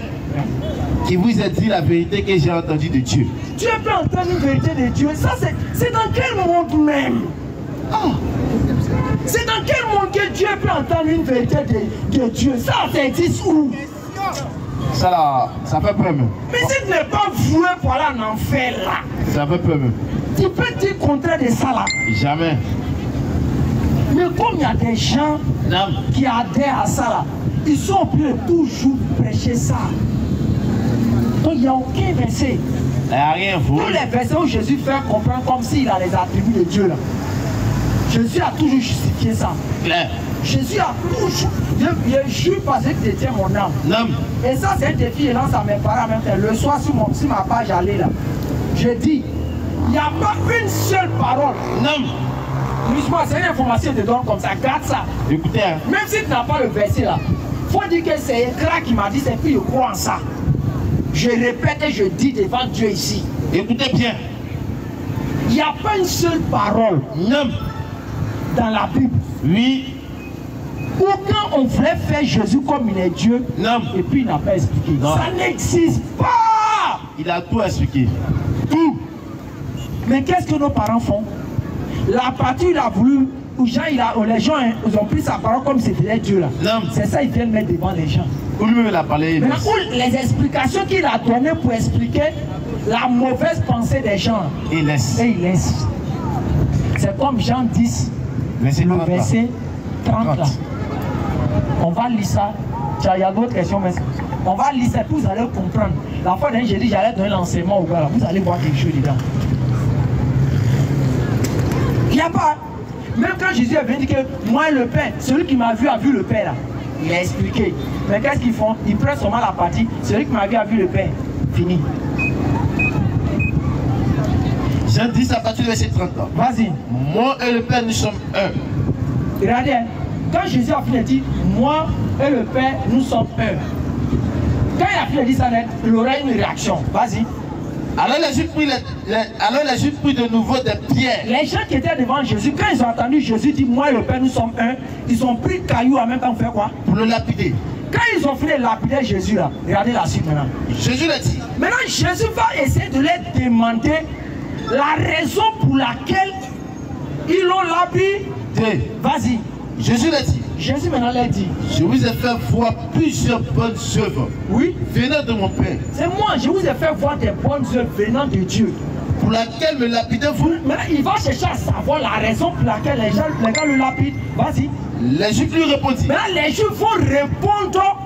qui vous a dit la vérité que j'ai entendue de Dieu. Dieu peut entendre une vérité de Dieu. Ça, c'est dans quel monde même? C'est dans quel monde que Dieu peut entendre une vérité de Dieu? Ça existe où? Ça là, ça fait peur même. Mais si tu n'es pas voué pour aller en enfer là, ça fait peur même. Tu peux dire le contraire de ça là? Jamais. Mais comme il y a des gens qui adhèrent à ça là, ils sont obligés de toujours prêcher ça. Donc il n'y a aucun verset. Il n'y a rien. Tous les versets où Jésus fait comprendre comme s'il a les attributs de Dieu là. Jésus a toujours justifié ça. Claire. Jésus a toujours. Je jure parce que c'était mon âme. Non. Et ça, c'est un défi et lance à mes parents même. Le soir, sur ma page, j'allais là. Je dis, il n'y a pas une seule parole. Non. Franchement, c'est une information que je te donne comme ça. Garde ça. Écoutez. Hein. Même si tu n'as pas le verset là, il faut dire que c'est Écra qui m'a dit, c'est puis je crois en ça. Je répète et je dis devant Dieu ici. Écoutez bien. Il n'y a pas une seule parole. Non. Dans la Bible. Oui. Ou quand on voulait faire Jésus comme il est Dieu, non. Et puis il n'a pas expliqué. Non. Ça n'existe pas. Il a tout expliqué. Tout. Mais qu'est-ce que nos parents font? La partie il a voulu, où les gens ils ont pris sa parole comme si c'était Dieu là. C'est ça, ils viennent mettre devant les gens. Où lui-même il a parlé. Les explications qu'il a données pour expliquer la mauvaise pensée des gens. Il laisse. Et il laisse. C'est comme Jean 10, le verset 30 là. On va lire ça. Il y a d'autres questions, mais on va lire ça, puis vous allez comprendre. La fois dernière, j'ai dit j'allais donner l'enseignement au gars là. Vous allez voir quelque chose dedans. Il n'y a pas. Même quand Jésus a venu dire que moi le Père, celui qui m'a vu a vu le Père là. Il a expliqué. Mais qu'est-ce qu'ils font? Ils prennent seulement la partie. Celui qui m'a vu a vu le Père. Fini. Jean 10 à partir du verset 30 ans. Vas-y. Moi et le Père, nous sommes un. Regardez, quand Jésus a fini de dire, moi et le Père, nous sommes un. Quand il a fini de dire ça, il aura une réaction. Vas-y. Alors les Juifs prirent de nouveau des pierres. Les gens qui étaient devant Jésus, quand ils ont entendu Jésus dire, moi et le Père, nous sommes un, ils ont pris caillou en même temps pour faire quoi? Pour le lapider. Quand ils ont fini de lapider Jésus là, regardez la suite maintenant. Jésus l'a dit. Maintenant, Jésus va essayer de leur demander la raison pour laquelle ils l'ont lapidé. Vas-y. Jésus l'a dit. Jésus maintenant l'a dit. Je vous ai fait voir plusieurs bonnes œuvres. Oui. Venant de mon Père. C'est moi, je vous ai fait voir des bonnes œuvres venant de Dieu. Pour laquelle me lapidez-vous? Maintenant, il va chercher à savoir la raison pour laquelle les gens le lapident. Vas-y. Les Juifs lui répondirent. Maintenant, les Juifs vont répondre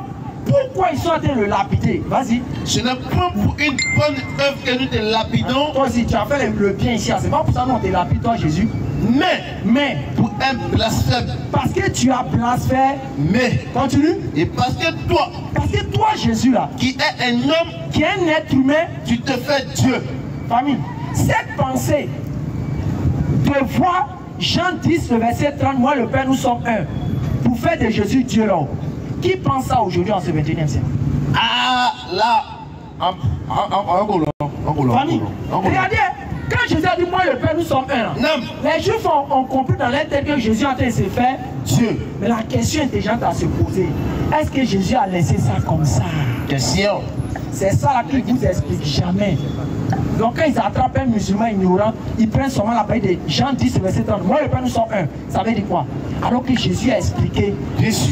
pourquoi ils sont en train de le lapider. Vas-y. Ce n'est pas pour une bonne œuvre que nous te lapidons. Toi aussi, tu as fait le bien ici. C'est pas pour ça qu'on te lapide, toi, Jésus. Mais pour un blasphème. Parce que tu as blasphémé. Mais continue. Et parce que toi, Jésus là, qui est un homme, qui est un être humain, tu te fais Dieu. Famille, cette pensée de voir Jean 10, le verset 30, moi le Père, nous sommes un, pour faire de Jésus Dieu là. Qui pense ça aujourd'hui en ce 21e siècle? Ah là, famille, regardez. Quand Jésus a dit, moi le Père, nous sommes un. Les Juifs ont compris dans leur tête que Jésus a en train de se faire Dieu. Mais la question intelligente à se poser, est-ce que Jésus a laissé ça comme ça? Question. C'est ça là qu'il ne vous explique jamais. Donc quand ils attrapent un musulman ignorant, ils prennent seulement la parole de Jean 10, verset 30. Moi le Père, nous sommes un. Ça veut dire quoi? Alors que Jésus a expliqué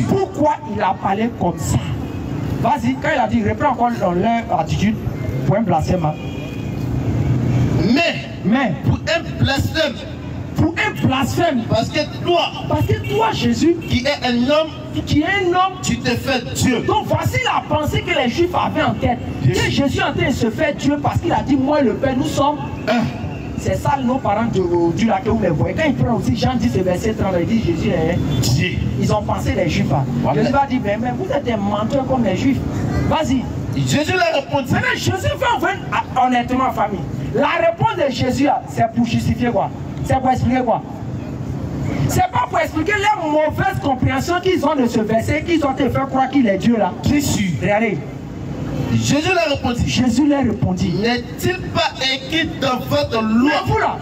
pourquoi il a parlé comme ça. Vas-y, quand il a dit, reprends encore leur attitude pour un blasphème. Mais pour un blasphème. Pour un blasphème. Parce que toi, Jésus, qui est un homme, tu te fais Dieu. Donc voici la pensée que les Juifs avaient en tête. Que Jésus est en train de se faire Dieu parce qu'il a dit, moi le Père, nous sommes un. C'est ça nos parents d'aujourd'hui là que vous les voyez. Quand ils prennent aussi Jean 10, verset 30, ils disent Jésus est Dieu. Ils ont pensé les Juifs. Jésus va dire, mais vous êtes des menteurs comme les Juifs. Vas-y. Jésus leur répond. Maintenant, Jésus va venir honnêtement, famille. La réponse de Jésus, c'est pour justifier quoi? C'est pour expliquer quoi? C'est pas pour expliquer les mauvaises compréhensions qu'ils ont de ce verset qu'ils ont fait croire qu'il est Dieu là. Bien sûr. Regardez. Jésus leur répondit. Jésus leur répondit. N'est-il pas écrit dans votre loi? Mais vous là,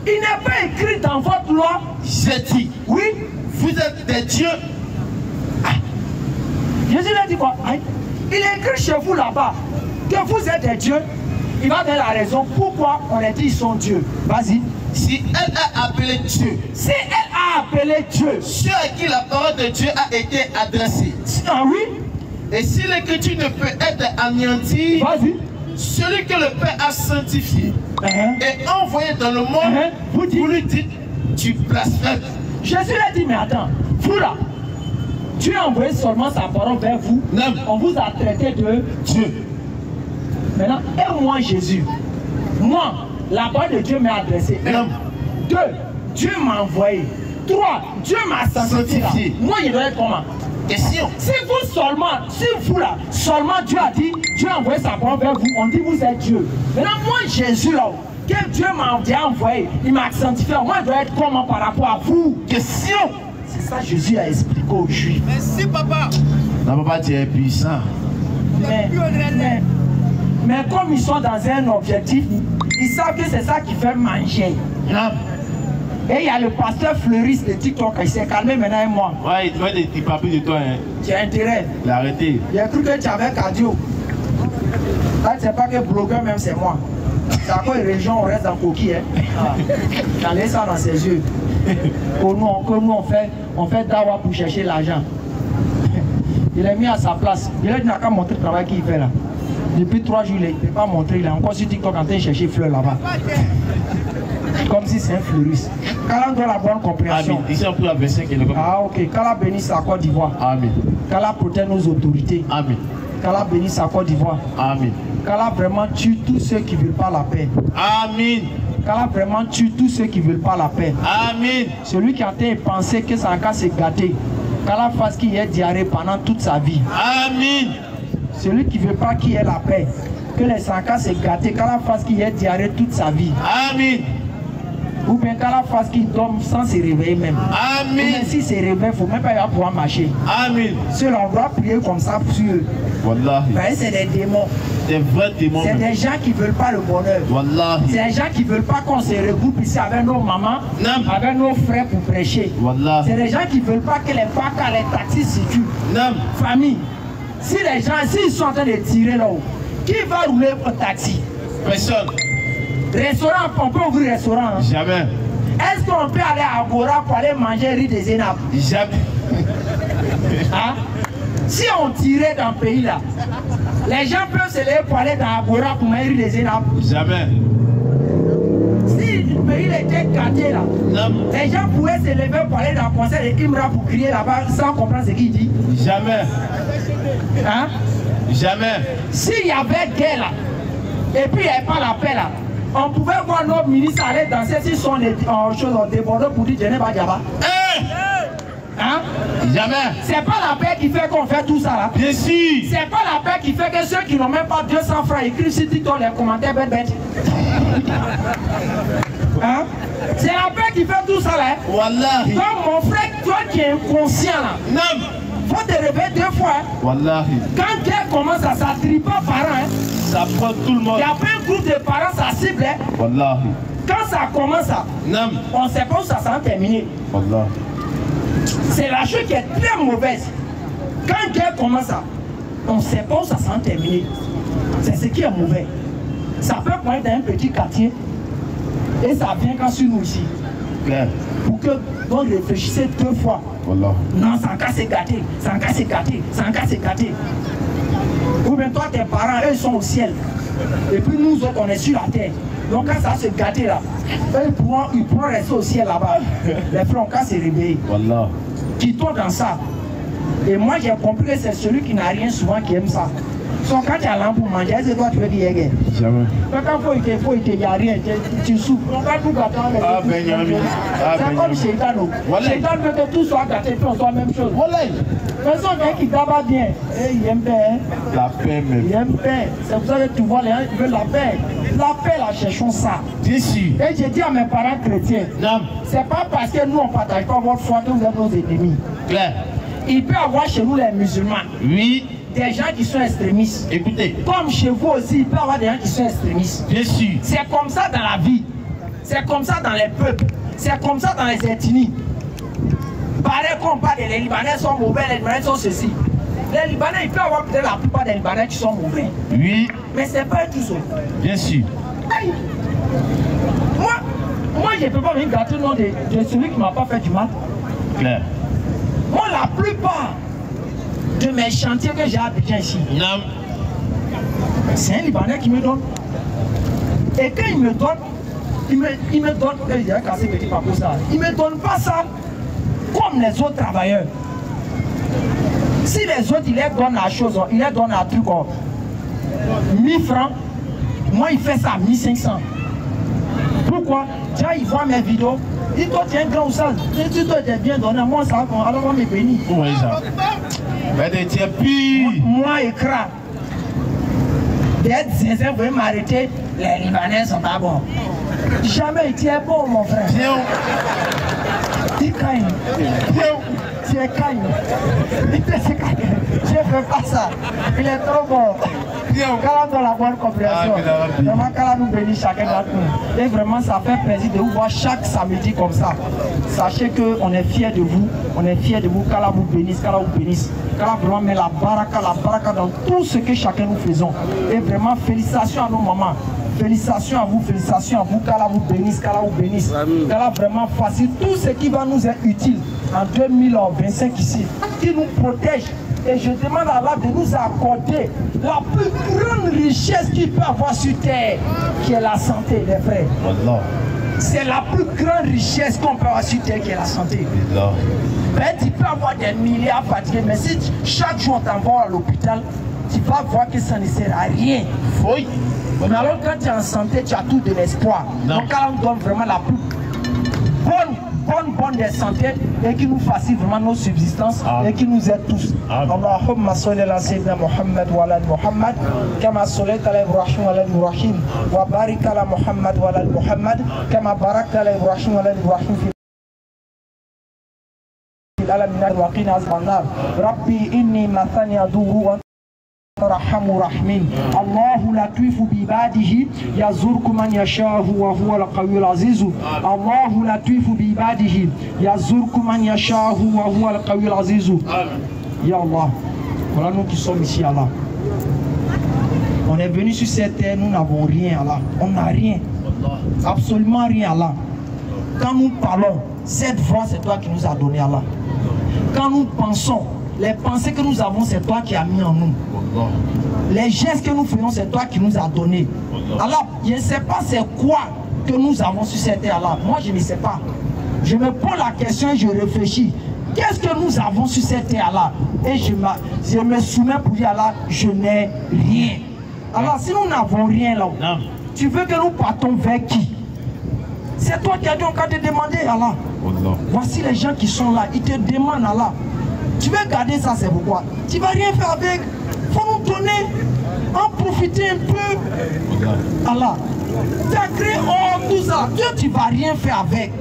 il n'est pas écrit dans votre loi. J'ai dit. Oui. Vous êtes des dieux. Ah. Jésus leur dit quoi? Il est écrit chez vous là-bas que vous êtes des dieux. Il va donner la raison pourquoi on a dit qu'ils sont dieux. Vas-y. Si elle a appelé Dieu. Si elle a appelé Dieu. Ceux à qui la parole de Dieu a été adressée. Ah oui. Et si l'écriture ne peut être anéantie, celui que le Père a sanctifié et envoyé dans le monde, vous lui dites, tu blasphèmes. Jésus a dit, mais attends, vous là, Dieu a envoyé seulement sa parole vers vous. Non. On vous a traité de Dieu. Maintenant, et moi Jésus, moi, la parole de Dieu m'a adressé. 1, 2, Dieu m'a envoyé. 3, Dieu m'a sanctifié. Moi, il doit être comment? Question. Si vous seulement, si vous là, seulement Dieu a dit, Dieu a envoyé sa parole vers vous, on dit vous êtes Dieu. Maintenant, moi, Jésus là, que Dieu m'a envoyé, il m'a sanctifié, moi, je dois être comment par rapport à vous? Question. C'est ça Jésus a expliqué aux Juifs. Merci, papa. Non, papa, tu es puissant. Mais comme ils sont dans un objectif, ils savent que c'est ça qui fait manger. Non. Et il y a le pasteur fleuriste de TikTok, il s'est calmé maintenant et moi. Ouais, il doit être des papis de toi. Hein. Tu as intérêt. Il a arrêté. Il a cru que tu avais cardio. Là, tu ne sais pas que blogueur même c'est moi. C'est à quoi les régions on reste dans coquille. Hein. Ah. J'en ai ça dans ses yeux. Pour nous, on fait dawa pour chercher l'argent. Il est mis à sa place. Il a dit n'a qu'à montrer le travail qu'il fait là. Depuis 3 jours, il ne peut pas montrer. Il est encore sur TikTok en train de chercher fleurs là-bas. Comme si c'est un fleuriste. Qu'Allah donne la bonne compréhension. Amen. Ici on peut la verser qui est le Ah ok. Qu'Allah bénisse la Côte d'Ivoire. Amen. Qu'Allah protège nos autorités. Amen. Qu'Allah bénisse la Côte d'Ivoire. Amen. Qu'Allah vraiment tue tous ceux qui ne veulent pas la paix. Amen. Qu'Allah vraiment tue tous ceux qui ne veulent pas la paix. Amen. Celui qui a été pensé que ça va se gâter. Qu'Allah fasse qu'il y ait diarrhée pendant toute sa vie. Amen. Celui qui ne veut pas qu'il y ait la paix. Que les sancas se gâtent. Qu'Allah fasse qu'il y ait diarrhée toute sa vie. Amen. Ou bien qu'Allah fasse qu'il dorme sans se réveiller même. Amen. Même s'il se réveille, il ne faut même pas pouvoir marcher. Amen. Ceux-là, on doit prier comme ça sur eux. Wallahi. C'est des démons. Des vrais démons. C'est des gens qui ne veulent pas le bonheur. Wallahi. C'est des gens qui ne veulent pas qu'on se regroupe ici avec nos mamans, avec nos frères pour prêcher. Wallahi. C'est des gens qui ne veulent pas que les PACA, les taxis circulent. Famille. Si les gens, s'ils sont en train de tirer là-haut, qui va rouler au taxi? Personne. Restaurant, on peut ouvrir restaurant. Hein? Jamais. Est-ce qu'on peut aller à Agora pour aller manger riz de Zénab? Jamais. Hein? Si on tirait dans le pays là, les gens peuvent se lever pour aller dans Agora pour manger riz de Zénab? Jamais. Si le pays était gâté là, les gens pouvaient se lever pour aller dans le concert de Imra pour crier là-bas sans comprendre ce qu'il dit? Jamais. Hein? Jamais. S'il y avait guerre là, et puis il n'y avait pas la paix là, on pouvait voir nos ministres aller danser s'ils sont en choses débordés pour dire Djenné Badiaba. Hein? Jamais. C'est pas la paix qui fait qu'on fait tout ça là. Bien sûr. C'est pas la paix qui fait que ceux qui n'ont même pas 200 francs écrivent sur TikTok les commentaires bête. Hein? C'est la paix qui fait tout ça là. Wallahi. Donc mon frère, toi qui es inconscient là. Non. Faut te réveiller 2 fois. Hein? Wallahi. Quand guerre commence, ça ne trie pas parents. Hein? Ça prend tout le monde. Il n'y a pas un groupe de parents, ça cible. Hein? Wallahi. Quand ça commence, on ne sait pas où ça s'en terminer. Wallahi. C'est la chose qui est très mauvaise. Quand guerre commence, on ne sait pas où ça s'en terminer. C'est ce qui est mauvais. Ça peut prendre dans un petit quartier et ça vient quand sur nous ici. Claire. Pour que vous réfléchissez 2 fois. Voilà. Non, ça en cas c'est gâté, ça en cas c'est gâté, ça en cas c'est gâté. Ou bien toi, tes parents, eux, ils sont au ciel. Et puis nous autres, on est sur la terre. Donc quand ça se gâté là, eux, ils pourront rester au ciel là-bas. Les frères, on se réveiller. Voilà. Quittons dans ça. Et moi, j'ai compris que c'est celui qui n'a rien souvent qui aime ça. Donc quand tu as l'âme pour manger, est-ce que toi tu veux dire guerre? Jamais. Mais quand il n'y a rien, tu souffres. On va tout gâter avec c'est comme Shaitan. Shaitan veut que tout soit gâté, puis on soit la même chose. Personne qui d'abord bien. Il aime paix. La paix même. Il aime paix. C'est pour ça que tu vois les gens qui veulent la paix. La paix, là, cherchons ça. Bien sûr. Et j'ai dit à mes parents chrétiens, c'est pas parce que nous on ne partage pas votre foi que vous êtes nos ennemis. Claire. Il peut y avoir chez nous les musulmans. Oui. Des gens qui sont extrémistes. Écoutez. Comme chez vous aussi, il peut y avoir des gens qui sont extrémistes. Bien sûr. C'est comme ça dans la vie. C'est comme ça dans les peuples. C'est comme ça dans les ethnies. Pareil qu'on parle les Libanais sont mauvais, les Libanais sont ceci. Les Libanais, il peut y avoir peut-être la plupart des Libanais qui sont mauvais. Oui. Mais c'est pas tout ça. Bien sûr. Aïe. Moi, je ne peux pas venir gâter le nom de celui qui ne m'a pas fait du mal. Claire. Moi, la plupart de mes chantiers que j'ai à Abidjan ici, c'est un Libanais qui me donne. Et quand il me donne, il me donne, il a cassé petit papo ça. Il ne me donne pas ça comme les autres travailleurs. Si les autres, il les donne la chose, il les donne un truc, 1000 francs, moi, il fait ça 1500. Pourquoi? Tiens, il voit mes vidéos. Il dit, toi, tu es un grand oustaz. Tu dois être bien donné. Moi, ça, alors on me bénit. Oui, ça. Mais tu es pire. Moi, écran. D'être sincère, vous pouvez m'arrêter. Les Libanais sont pas bons. Jamais, tu es bon, mon frère. Tu es calme. Tu es calme. Je ne fais pas ça. Il est trop bon. Qu'Allah donne la bonne compréhension. Vraiment, qu'Allah nous bénisse chacun d'entre nous. Et vraiment, ça fait plaisir de vous voir chaque samedi comme ça. Sachez qu'on est fiers de vous. On est fiers de vous. Qu'Allah vous bénisse. Qu'Allah vous bénisse. Qu'Allah vraiment met la baraka dans tout ce que chacun nous faisons. Et vraiment, félicitations à nos mamans. Félicitations à vous, qu'Allah vous bénisse, qu'Allah vous bénisse. Qu'Allah vraiment facile tout ce qui va nous être utile en 2025 ici, qui nous protège. Et je demande à Allah de nous accorder la plus grande richesse qu'il peut avoir sur terre, qui est la santé, les frères. C'est la plus grande richesse qu'on peut avoir sur terre, qui est la santé. Tu peux avoir des milliards fatigués, mais si chaque jour on t'envoie à l'hôpital, tu vas voir que ça ne sert à rien. Oui. Mais alors quand tu es en santé, tu as tout de l'espoir. Donc Allah nous donne vraiment la plus bonne des santé et qui nous facilite vraiment nos subsistances et qui nous aide tous. Allahumma salli ala sayyidina Muhammad wa ala Muhammad kama sallaita ala Ibrahim wa ala Ibrahim wa barik ala Muhammad wa ala Muhammad kama barakta ala Ibrahim wa ala Ibrahim fil alamin wa qina azban nar. Rabbi inni mathani aduru رحم رحمين الله لطيف بعباده يزرق من يشاء وهو القوي العزيز الله لطيف بعباده يزرق من يشاء وهو القوي العزيز يا الله. Voilà nous qui sommes ici Allah. On est venu sur cette terre, nous n'avons rien Allah. On n'a rien. Absolument rien Allah. Quand nous parlons, cette voix c'est toi qui nous as donné Allah. Quand nous pensons, les pensées que nous avons c'est toi qui as mis en nous. Les gestes que nous faisons, c'est toi qui nous as donné. Alors, je ne sais pas c'est quoi que nous avons sur cette terre-là. Moi, je ne sais pas. Je me pose la question et je réfléchis. Qu'est-ce que nous avons sur cette terre-là? Et je me soumets pour dire Allah, je n'ai rien. Alors, si nous n'avons rien là, tu veux que nous partons vers qui? C'est toi qui as dit, on va te demander Allah. Voici les gens qui sont là, ils te demandent Allah. Tu veux garder ça, c'est pourquoi? Tu ne vas rien faire avec. Il faut nous donner, en profiter un peu. Allah, tu as créé tout ça. Dieu, tu ne vas rien faire avec.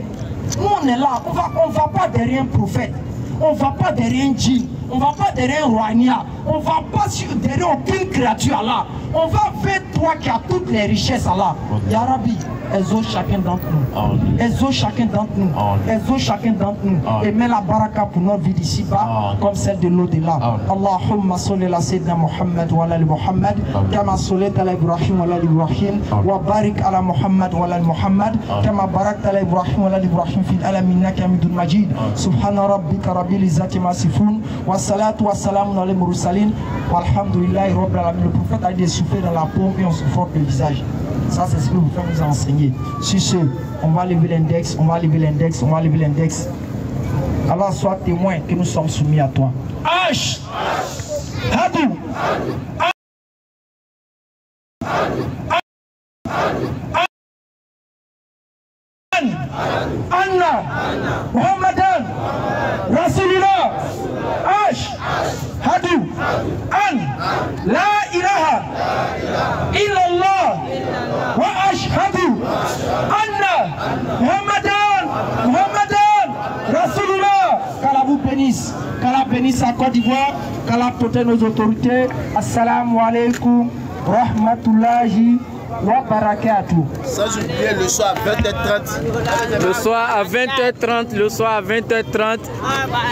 Nous, on est là. On ne va pas derrière un prophète. On ne va pas derrière un djinn. On ne va pas derrière un royaume. On ne va pas derrière aucune créature, Allah. On va vers toi qui as toutes les richesses, Allah. Ya Rabbi, exauce chacun d'entre nous. Exauce chacun d'entre nous. Exauce chacun d'entre nous. Et mets la baraka pour notre vie d'ici-bas, comme celle de l'au-delà. Allahumma salli ala sayyidina Muhammad wa ala Muhammad, kama sallaita ala Ibrahim wa ala Ibrahim, wa barik ala Muhammad wa ala Muhammad, kama barakta ala Ibrahim wa ala Ibrahim fil alamin innaka hamidun majid. Subhana rabbika rabbil izzati ma yasifun, wa salatu wa salamun ala mursalin, walhamdulillahi rabbil alamin. Le prophète a dit souffler dans la paume et on se frotte le visage. Ça, c'est ce que vous faites nous enseigner. Sur ce, on va lever l'index, on va lever l'index, on va lever l'index. Allah soit témoin que nous sommes soumis à toi. Ash! Hadou! Anna! Muhammadan! Rasulullah! Ash! Hadou! An! La ilaha! illallah wa bénisse. Qu'Allah bénisse la Côte d'Ivoire. Qu'Allah protège nos autorités. Assalamu alaikum. Rahmatullahi wa barakatuh. Sans oublier le soir à 20h30. Le soir à 20h30,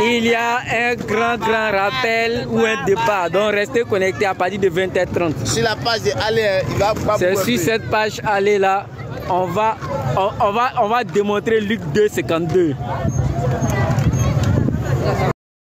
il y a un grand rappel ou un débat. Donc restez connectés à partir de 20h30. Sur la page de Allez, il va pas. C'est sur cette page Allez là, on va démontrer Luc 2:52.